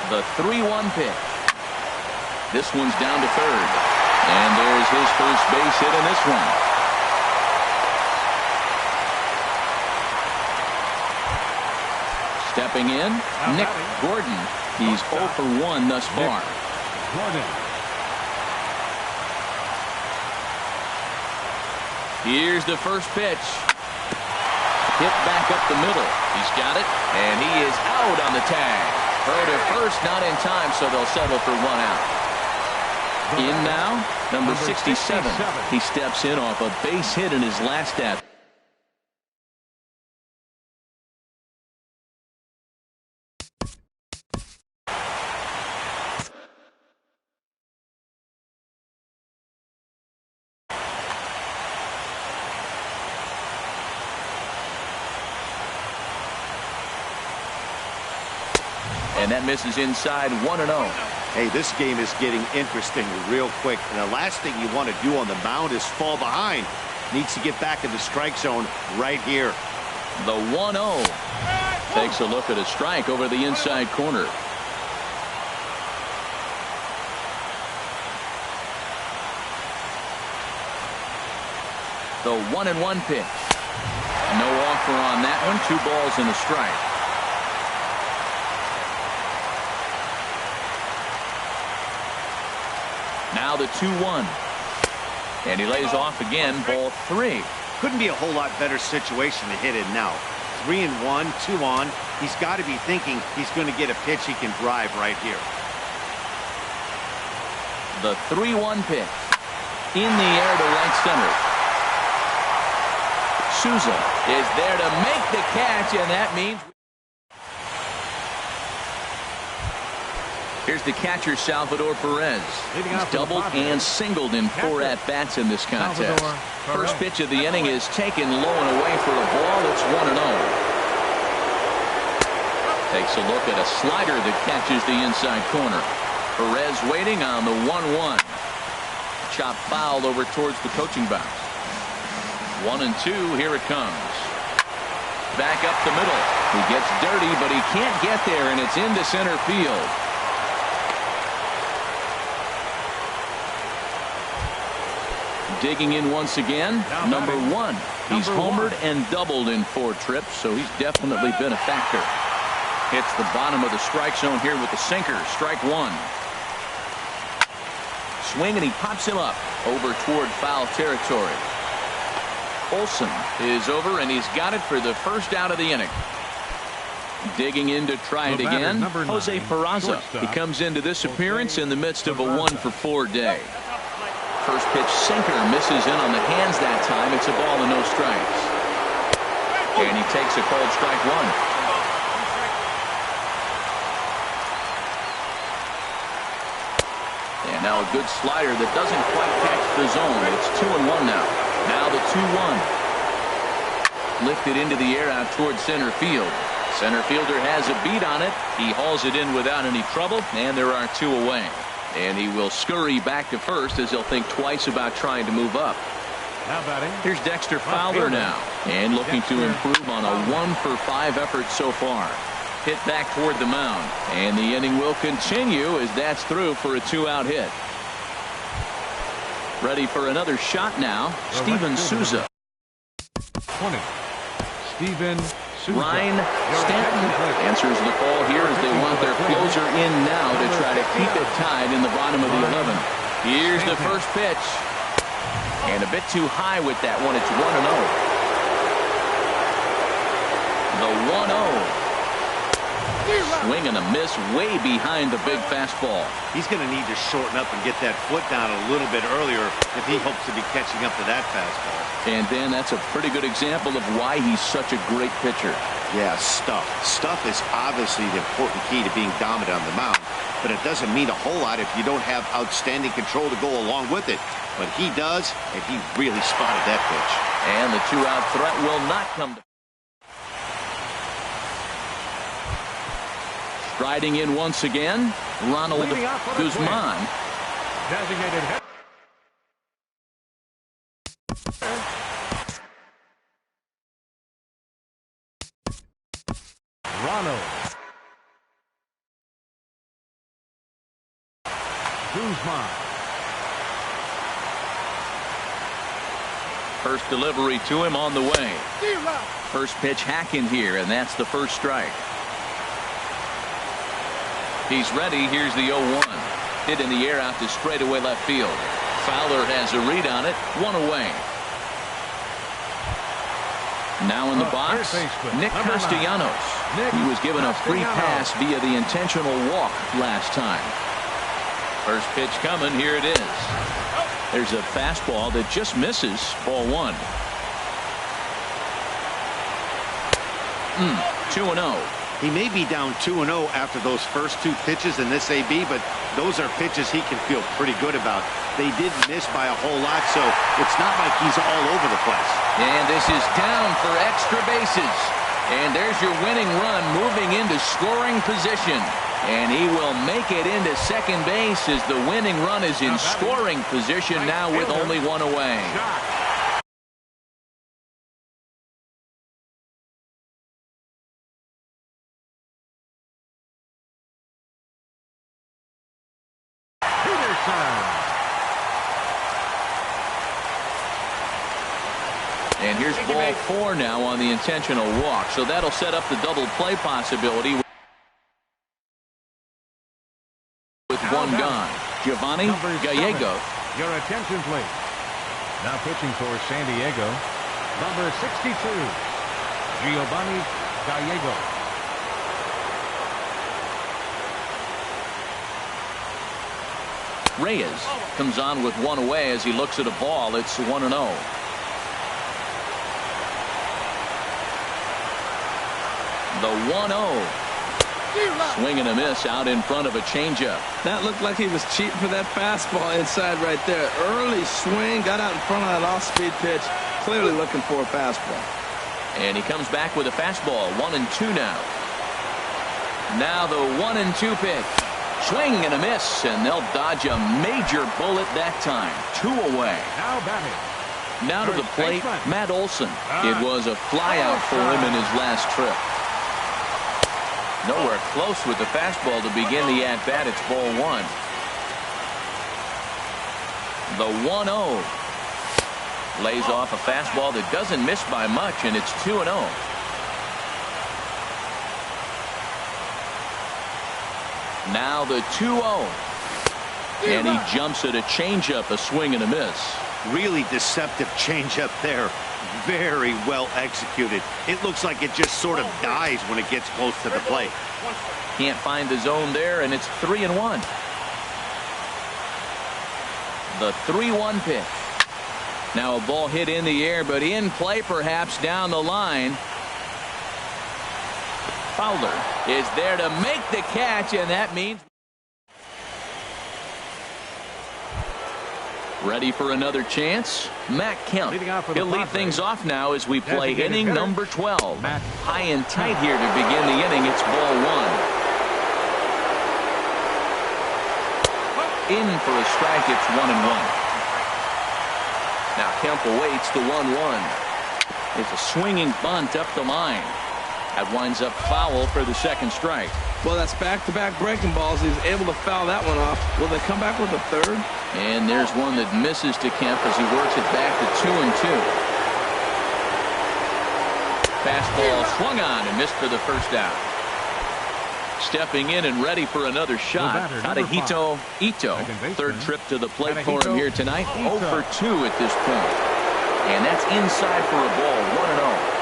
The 3-1 pitch. This one's down to third. And there's his first base hit in this one. Stepping in, Nick Gordon. He's 0 for 1 thus far. Here's the first pitch. Hit back up the middle. He's got it, and he is out on the tag. Throw to first, not in time, so they'll settle for 1 out. In now, number 67. He steps in off a base hit in his last at. And that misses inside, 1-0. Hey, this game is getting interesting real quick. And the last thing you want to do on the mound is fall behind. Needs to get back in the strike zone right here. The 1-0 takes a look at a strike over the inside corner. The 1-1 pitch. No offer on that one. 2 balls and a strike. Now the 2-1. And he lays off again, ball 3. Couldn't be a whole lot better situation to hit it now. 3-1, 2 on. He's got to be thinking he's going to get a pitch he can drive right here. The 3-1 pitch. In the air to right center. Souza is there to make the catch, and that means... Here's the catcher, Salvador Perez. He's doubled and singled in 4 at-bats in this contest. First pitch of the inning is taken low and away for a ball. It's 1-0. Takes a look at a slider that catches the inside corner. Perez waiting on the 1-1. Chop foul over towards the coaching box. 1-2. Here it comes. Back up the middle. He gets dirty, but he can't get there, and it's into center field. Digging in once again, number 1. He's homered and doubled in 4 trips, so he's definitely been a factor. Hits the bottom of the strike zone here with the sinker. Strike 1. Swing, and he pops him up over toward foul territory. Olsen is over, and he's got it for the first out of the inning. Digging in to try it again, Jose Peraza. He comes into this appearance in the midst of a 1-for-4 day. First pitch sinker misses in on the hands that time. It's a ball and no strikes. And he takes a called strike 1. And now a good slider that doesn't quite catch the zone. It's 2-1 now. Now the 2-1. Lifted into the air out towards center field. Center fielder has a beat on it. He hauls it in without any trouble, and there are 2 away. And he will scurry back to first as he'll think twice about trying to move up. Here's Dexter Fowler now, and looking to improve on a 1-for-5 effort so far. Hit back toward the mound, and the inning will continue as that's through for a 2-out hit. Ready for another shot now, Steven Souza. 20. Steven Souza. Ryan Stanton answers the call here as they want their closer in now to try to keep it tied in the bottom of the 11th. Here's the first pitch. And a bit too high with that one. It's 1-0. The 1-0. Swing and a miss way behind the big fastball. He's going to need to shorten up and get that foot down a little bit earlier if he hopes to be catching up to that fastball. And Dan, that's a pretty good example of why he's such a great pitcher. Yeah, stuff. Stuff is obviously the important key to being dominant on the mound, but it doesn't mean a whole lot if you don't have outstanding control to go along with it. But he does, and he really spotted that pitch. And the 2-out threat will not come to. Striding in once again, Ronald Guzman. Designated hit. Ronald Guzman. First delivery to him on the way. First pitch hacking here, and that's the first strike. He's ready. Here's the 0-1. Hit in the air out to straightaway left field. Fowler has a read on it. 1 away. Now in the box, Nick Castellanos. He was given a free pass via the intentional walk last time. First pitch coming. Here it is. There's a fastball that just misses. Ball 1. 2-0. He may be down 2-0 after those first 2 pitches in this AB, but those are pitches he can feel pretty good about. They didn't miss by a whole lot, so it's not like he's all over the place. And this is down for extra bases. And there's your winning run moving into scoring position. And he will make it into second base as the winning run is in scoring position now with only 1 away. And here's ball 4 now on the intentional walk. So that'll set up the double play possibility with 1 gone. Giovanni Gallegos. Your attention, please. Now pitching for San Diego, number 62, Giovanni Gallegos. Reyes comes on with 1 away as he looks at a ball. It's 1-0. The 1-0. Swing and a miss out in front of a changeup. That looked like he was cheating for that fastball inside right there. Early swing, got out in front of that off-speed pitch. Clearly looking for a fastball. And he comes back with a fastball. 1-2 now. Now the 1-2 pitch. Swing and a miss, and they'll dodge a major bullet that time. 2 away. Now batting. Now to the plate, Matt Olson. It was a flyout for him in his last trip. Nowhere close with the fastball to begin the at-bat. It's ball 1. The 1-0. Lays off a fastball that doesn't miss by much, and it's 2-0. Now the 2-0. And he jumps at a changeup, a swing and a miss. Really deceptive changeup there. Very well executed. It looks like it just sort of dies when it gets close to the plate. Can't find the zone there, and it's 3-1. The 3-1 pitch. Now a ball hit in the air, but in play perhaps down the line. Fowler is there to make the catch, and that means ready for another chance. Matt Kemp. He'll lead things off now as we play inning number 12. High and tight here to begin the inning. It's ball one. In for a strike. It's 1-1. Now Kemp awaits the 1-1. It's a swinging bunt up the line. That winds up foul for the second strike. Well, that's back-to-back breaking balls. He was able to foul that one off. Will they come back with a third? And there's one that misses to Kemp as he works it back to 2-2. Fastball swung on and missed for the first out. Stepping in and ready for another shot. Tadahito Ito. Third trip to the plate for him here tonight. 0 for 2 at this point. And that's inside for a ball. 1-0.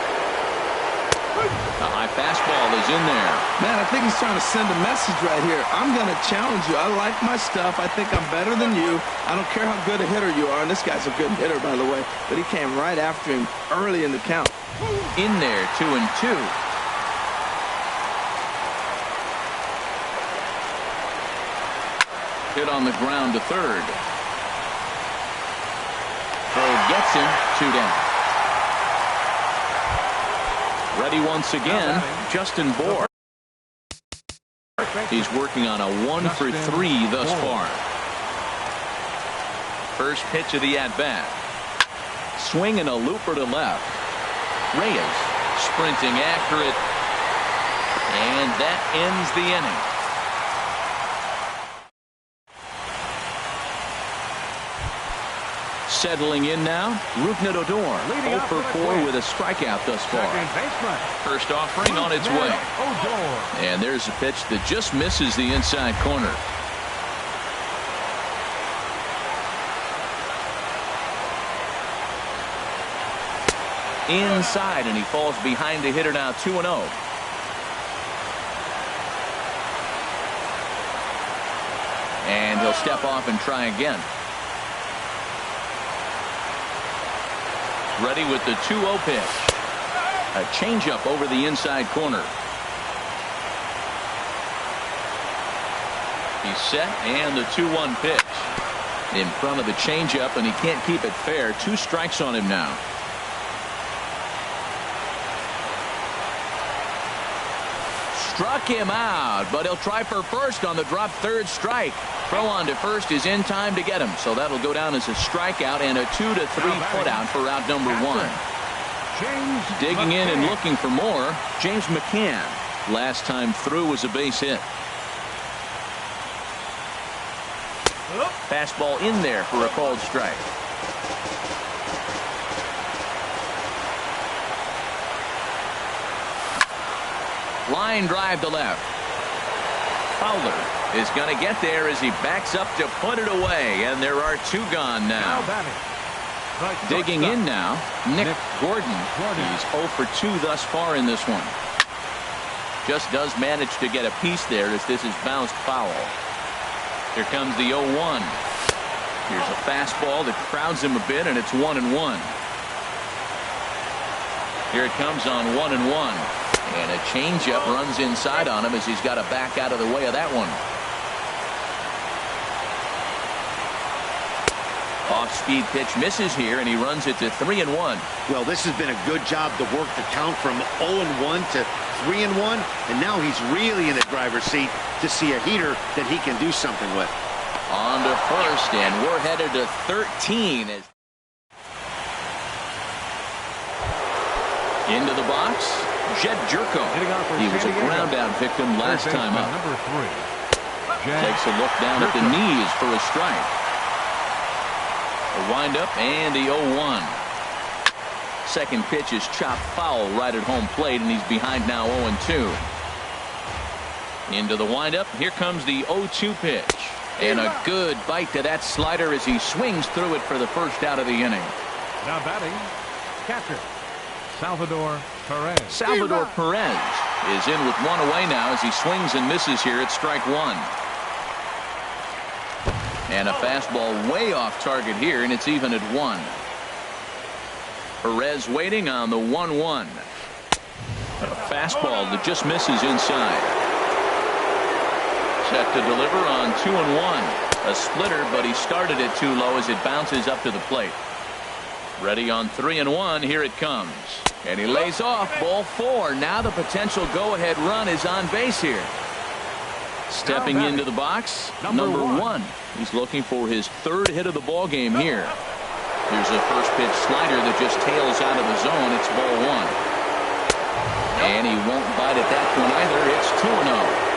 The high fastball is in there. Man, I think he's trying to send a message right here. I'm going to challenge you. I like my stuff. I think I'm better than you. I don't care how good a hitter you are. And this guy's a good hitter, by the way. But he came right after him early in the count. In there, 2-2. Hit on the ground to third. Throw gets him. 2 down. Ready once again, Justin Bohr. He's working on a 1 for 3 thus far. First pitch of the at-bat. Swing and a looper to left. Reyes sprinting after it. And that ends the inning. Settling in now, Rougned Odor, 0 for 4 with a strikeout thus far. First offering on its way. And there's a pitch that just misses the inside corner. Inside, and he falls behind the hitter now, 2-0. And he'll step off and try again. Ready with the 2-0 pitch. A changeup over the inside corner. He's set, and the 2-1 pitch. In front of the changeup, and he can't keep it fair. 2 strikes on him now. Struck him out, but he'll try for first on the drop third strike. Throw on to first is in time to get him, so that'll go down as a strikeout and a 2 to 3 put out for out number 1. Digging in and looking for more, James McCann. Last time through was a base hit. Fastball in there for a called strike. Line drive to left. Fowler is going to get there as he backs up to put it away, and there are 2 gone now. Digging in now, Nick Gordon. He's 0 for 2 thus far in this one. Just does manage to get a piece there as this is bounced foul. Here comes the 0-1. Here's a fastball that crowds him a bit, and it's 1-1. Here it comes on 1-1. And a changeup runs inside on him as he's got to back out of the way of that one. Off-speed pitch misses here, and he runs it to 3-1. Well, this has been a good job to work the count from 0-1 to 3-1, and now he's really in the driver's seat to see a heater that he can do something with. On to first, and we're headed to 13. Into the box. Jed Jerko. He was a ground out victim last time up. Takes a look down at the knees for a strike. A windup and the 0-1. Second pitch is chopped foul right at home plate, and he's behind now 0-2. Into the windup. Here comes the 0-2 pitch. And a good bite to that slider as he swings through it for the first out of the inning. Now batting, catcher, Salvador Perez. Salvador Perez is in with one away now as he swings and misses here at strike one. And a fastball way off target here, and it's even at one. Perez waiting on the 1-1. A fastball that just misses inside. Set to deliver on 2-1. A splitter, but he started it too low as it bounces up to the plate. Ready on 3-1. Here it comes. And he lays off ball 4. Now the potential go-ahead run is on base here. Stepping into the box, number one. He's looking for his third hit of the ball game here. Here's a first pitch slider that just tails out of the zone. It's ball 1. And he won't bite at that one either. It's 2-0.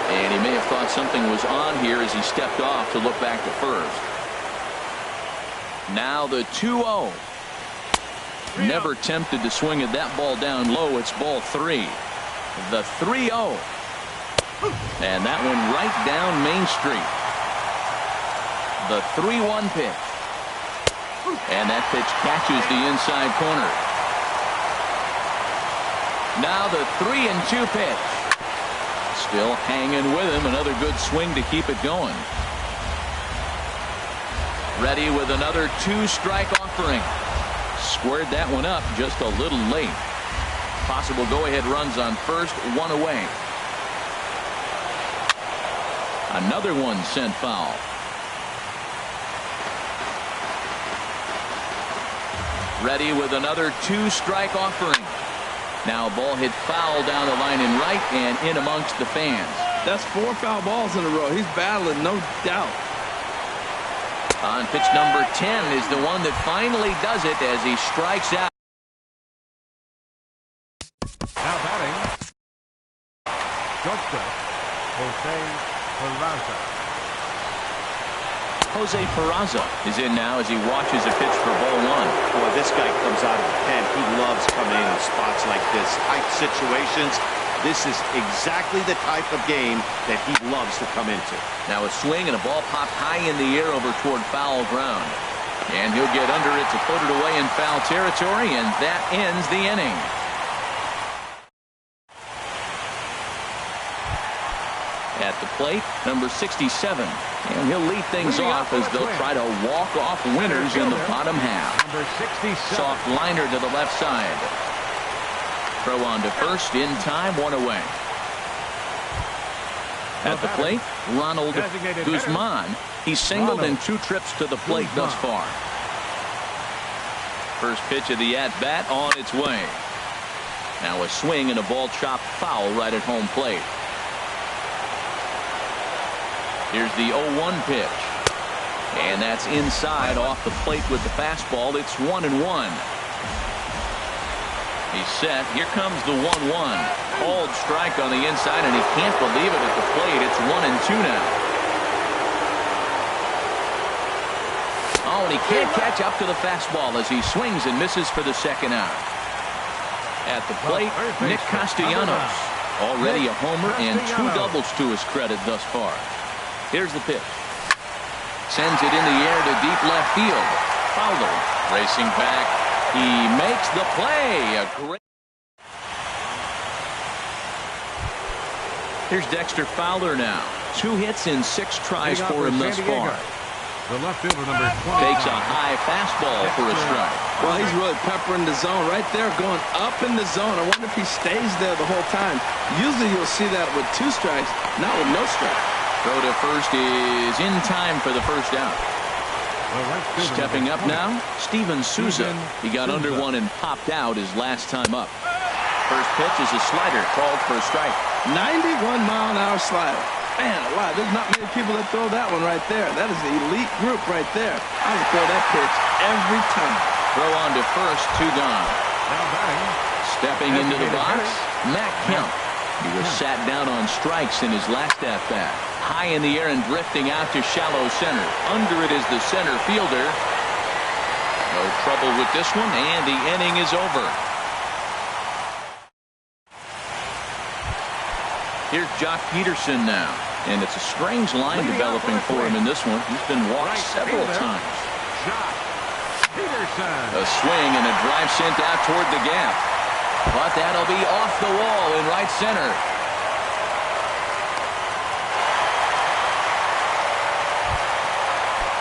And he may have thought something was on here as he stepped off to look back to first. Now the 2-0. Never tempted to swing at that ball down low. It's ball 3. The 3-0. And that one right down Main Street. The 3-1 pitch. And that pitch catches the inside corner. Now the 3-2 pitch. Still hanging with him. Another good swing to keep it going. Ready with another 2-strike offering. Squared that one up just a little late. Possible go-ahead runs on first, one away. Another one sent foul. Ready with another 2-strike offering. Now ball hit foul down the line in right and in amongst the fans. That's 4 foul balls in a row. He's battling, no doubt. On pitch number 10 is the one that finally does it as he strikes out. Now batting, shortstop, Jose Peraza is in now as he watches a pitch for ball 1. Boy, this guy comes out of the pen. He loves coming in spots like this. Tight situations. This is exactly the type of game that he loves to come into. Now a swing and a ball popped high in the air over toward foul ground. And he'll get under it to put it away in foul territory, and that ends the inning. At the plate, number 67. And he'll lead things off as they'll try to walk off winners in the bottom half. number 67. Soft liner to the left side. Throw on to first in time, one away. At the plate, Ronald Guzman. He's singled in 2 trips to the plate thus far. First pitch of the at-bat on its way. Now a swing and a ball chopped foul right at home plate. Here's the 0-1 pitch. And that's inside off the plate with the fastball. It's 1-1. He's set. Here comes the 1-1. Called strike on the inside, and he can't believe it at the plate. It's 1-2 now. Oh, and he can't catch up to the fastball as he swings and misses for the second out. At the plate, Nick Castellanos. Already a homer and 2 doubles to his credit thus far. Here's the pitch. Sends it in the air to deep left field. Fowler racing back. He makes the play. A great. Here's Dexter Fowler now. 2 hits in 6 tries for him thus far. The left fielder, number 20. Takes a high fastball for a strike. Well, he's really peppering the zone right there, going up in the zone. I wonder if he stays there the whole time. Usually you'll see that with 2 strikes, not with no strike. Throw to first is in time for the first out. Stepping up now, Steven Souza. He got under one and popped out his last time up. First pitch is a slider called for a strike. 91-mile-an-hour slider. Man, alive, there's not many people that throw that one right there. That is the elite group right there. I would throw that pitch every time. Throw on to first, 2 gone. Now batting, stepping into the box, Matt Kemp. He was sat down on strikes in his last at-bat. High in the air and drifting out to shallow center. Under it is the center fielder. No trouble with this one, and the inning is over. Here's Jock Peterson now. And it's a strange line developing for him in this one. He's been walked several times. A swing and a drive sent out toward the gap. But that'll be off the wall in right center.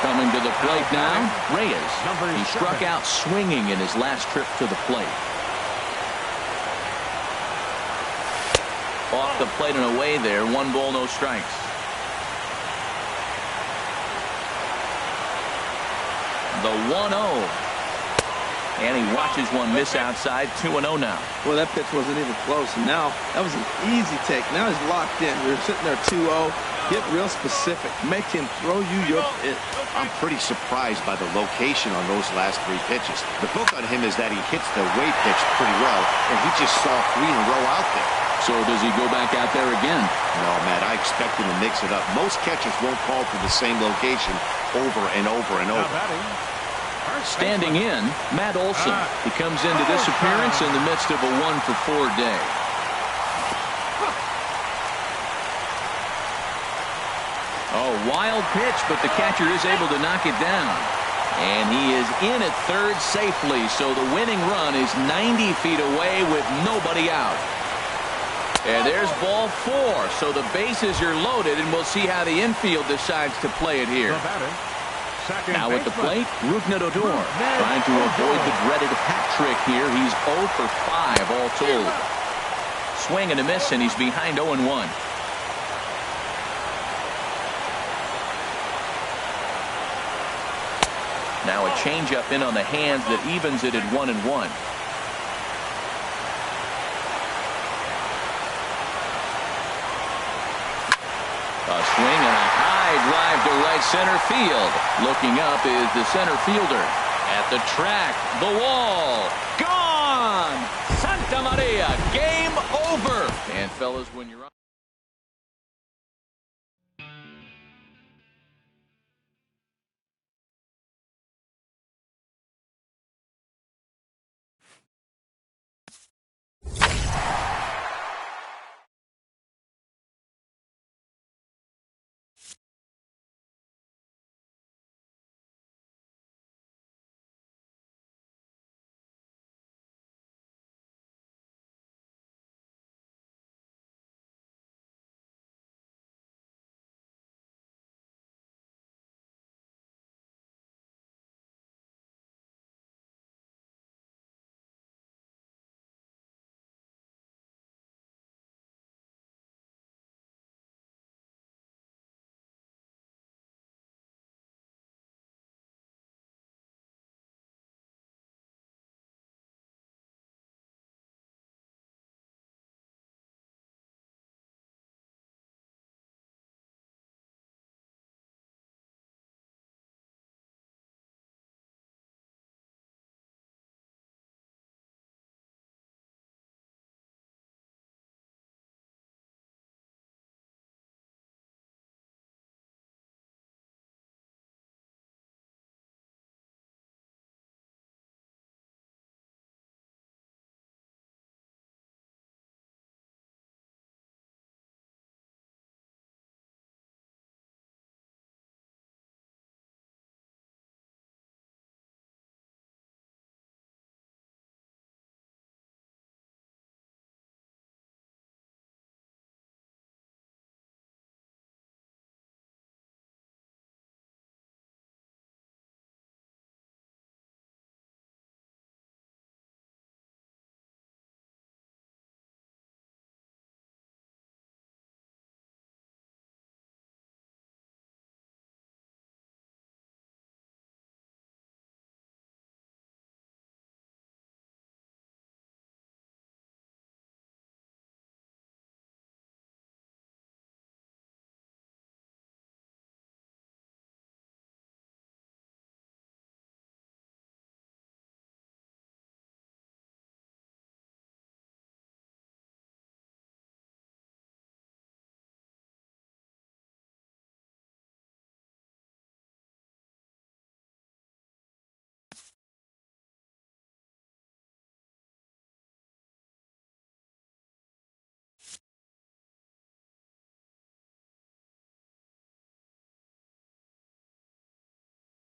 Coming to the plate now, Reyes. He struck out swinging in his last trip to the plate. Off the plate and away there. 1 ball, no strikes. The 1-0. And he watches one miss outside. 2-0 now. Well, that pitch wasn't even close. And now that was an easy take. Now he's locked in. You're sitting there 2-0. Get real specific. Make him throw you your pitch. I'm pretty surprised by the location on those last 3 pitches. The book on him is that he hits the way pitch pretty well, and he just saw 3 in a row out there. So does he go back out there again? No, Matt, I expect him to mix it up. Most catchers won't call for the same location over and over and over. Standing in, Matt Olson. He comes into this appearance in the midst of a 1-for-4 day. Oh, wild pitch, but the catcher is able to knock it down. And he is in at third safely, so the winning run is 90 feet away with nobody out. And there's ball 4, so the bases are loaded, and we'll see how the infield decides to play it here. Now at the plate, Rougned Odor trying to avoid the dreaded hat trick here. He's 0 for 5 all told. Swing and a miss, and he's behind 0-1. Now a changeup in on the hands that evens it at 1-1. A swing and a high drive to right center field. Looking up is the center fielder. At the track, the wall, gone! Santa Maria, game over! And fellas, when you're